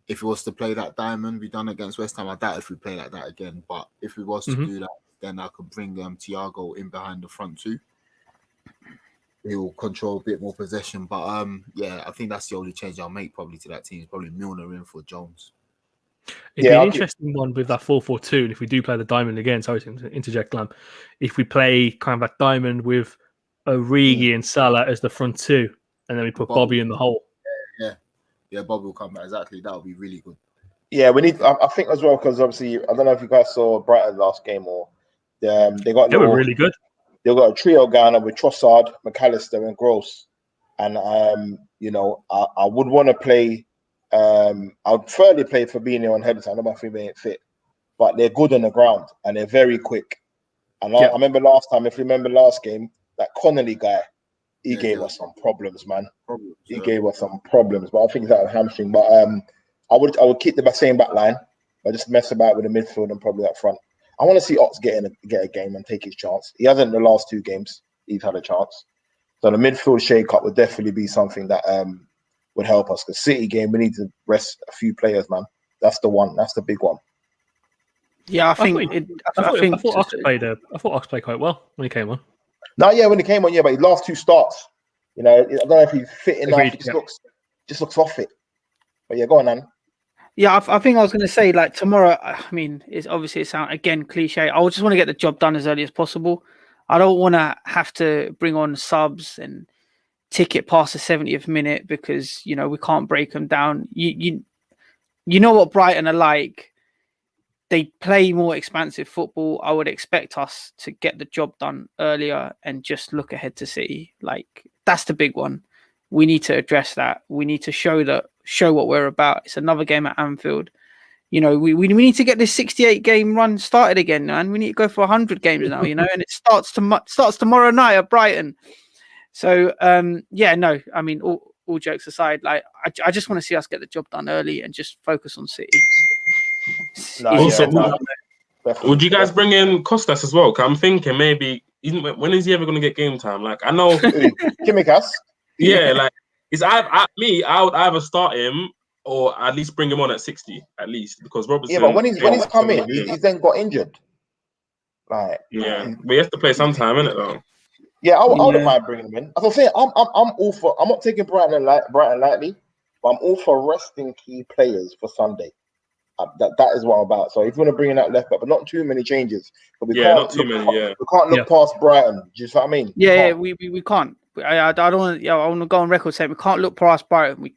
If he was to play that diamond we done against West Ham, I doubt if we play like that again. But if we was to do that, then I could bring Thiago in behind the front two. He will control a bit more possession, but I think that's the only change I'll make probably to that team. Is probably Milner in for Jones. It'd be an interesting one with that 4-4-2. And if we do play the diamond again, sorry to interject, Glam. If we play kind of that diamond with Origi and Salah as the front two, and then we put Bobby in the hole. Yeah, Bobby will come back. Exactly, that would be really good. Yeah, we need. I think as well because obviously I don't know if you guys saw Brighton last game or they were really good. They've got a trio going with Trossard, McAllister, and Gross. And, I would want to play, I would prefer to play Fabinho and Henderson. I know my Fabinho ain't fit, but they're good on the ground and they're very quick. And I remember last time, if you remember last game, that Connolly guy, he gave us some problems, man. He gave us some problems, but I think that was hamstring. But I would keep the same back line, but just mess about with the midfield and probably up front. I want to see Ox get a game and take his chance. He hasn't in the last 2 games. He's had a chance. So the midfield shake-up would definitely be something that would help us. Because City game, we need to rest a few players, man. That's the one. That's the big one. Yeah, I think I thought Ox played quite well when he came on. No, yeah, when he came on, yeah, but his last two starts, you know, I don't know if he's fit enough. Agreed, He just looks off it. But yeah, go on, man. Yeah, I think I was going to say like tomorrow. I mean, it's obviously it sounds again cliche. I just want to get the job done as early as possible. I don't want to have to bring on subs and tick it past the 70th minute because you know we can't break them down. You know what Brighton are like. They play more expansive football. I would expect us to get the job done earlier and just look ahead to City. Like that's the big one. We need to address that. We need to show what we're about. It's another game at Anfield. You know, we need to get this 68 game run started again, man. We need to go for 100 games now, you know, and it starts tomorrow night at Brighton. So, yeah, no, I mean, all jokes aside, like I just want to see us get the job done early and just focus on City. Would you guys bring in Costas as well? 'Cause I'm thinking maybe when is he ever going to get game time? Like I know, Kimikas. Yeah, like I would either start him or at least bring him on at 60 at least because Robertson. Yeah, but when he's come in, he's then got injured. Like yeah, but he has to play sometime, innit? Though. Yeah, I wouldn't mind bringing him in. As I'm saying, I'm all for. I'm not taking Brighton lightly, but I'm all for resting key players for Sunday. That is what I'm about. So if you want to bring in that left back, but not too many changes. But not too many. We can't look past Brighton. Do you know what I mean? Yeah, we can't. I don't want to. I want to go on record saying we can't look past Brighton.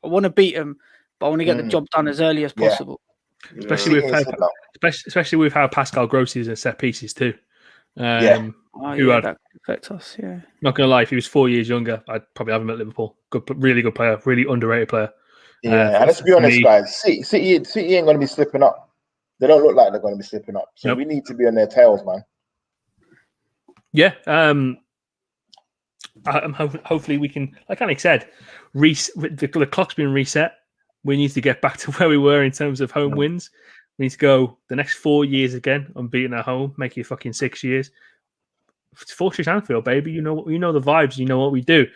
I want to beat them, but I want to get the job done as early as possible. Especially with how Pascal Gross is in set pieces too. That could affect us. Yeah, not gonna lie, if he was 4 years younger, I'd probably have him at Liverpool. Really good player, really underrated player. Yeah, and let's be honest, guys. City ain't going to be slipping up. They don't look like they're going to be slipping up. So we need to be on their tails, man. Yeah. Hopefully we can, like Anik said, the clock's been reset. We need to get back to where we were in terms of home wins. We need to go the next 4 years again unbeaten at home, make it fucking 6 years. It's Fortress Anfield, baby. You know the vibes. You know what we do.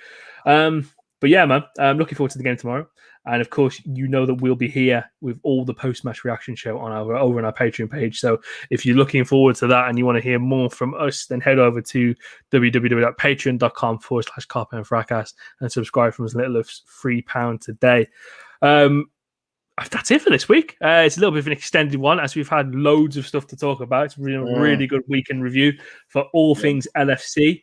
But yeah, man, I'm looking forward to the game tomorrow. And of course, you know that we'll be here with all the post-match reaction show over on our Patreon page. So if you're looking forward to that and you want to hear more from us, then head over to www.patreon.com/Kop End Fracas and subscribe from as little as £3 today. That's it for this week. It's a little bit of an extended one as we've had loads of stuff to talk about. It's really good week in review for all things LFC.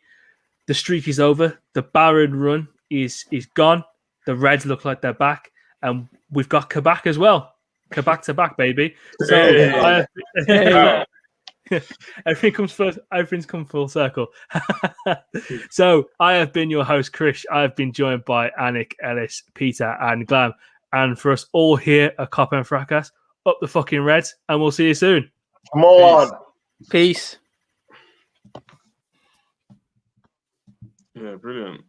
The streak is over. The Barron run is gone. The Reds look like they're back, and we've got Kabak as well. Kabak to back, baby. So everything comes first. Everything's come full circle. So I have been your host, Krish. I have been joined by Anik, Ellis, Peter, and Glam. And for us all here at Kop End Fracas, up the fucking Reds, and we'll see you soon. Come on. Peace. Yeah, brilliant.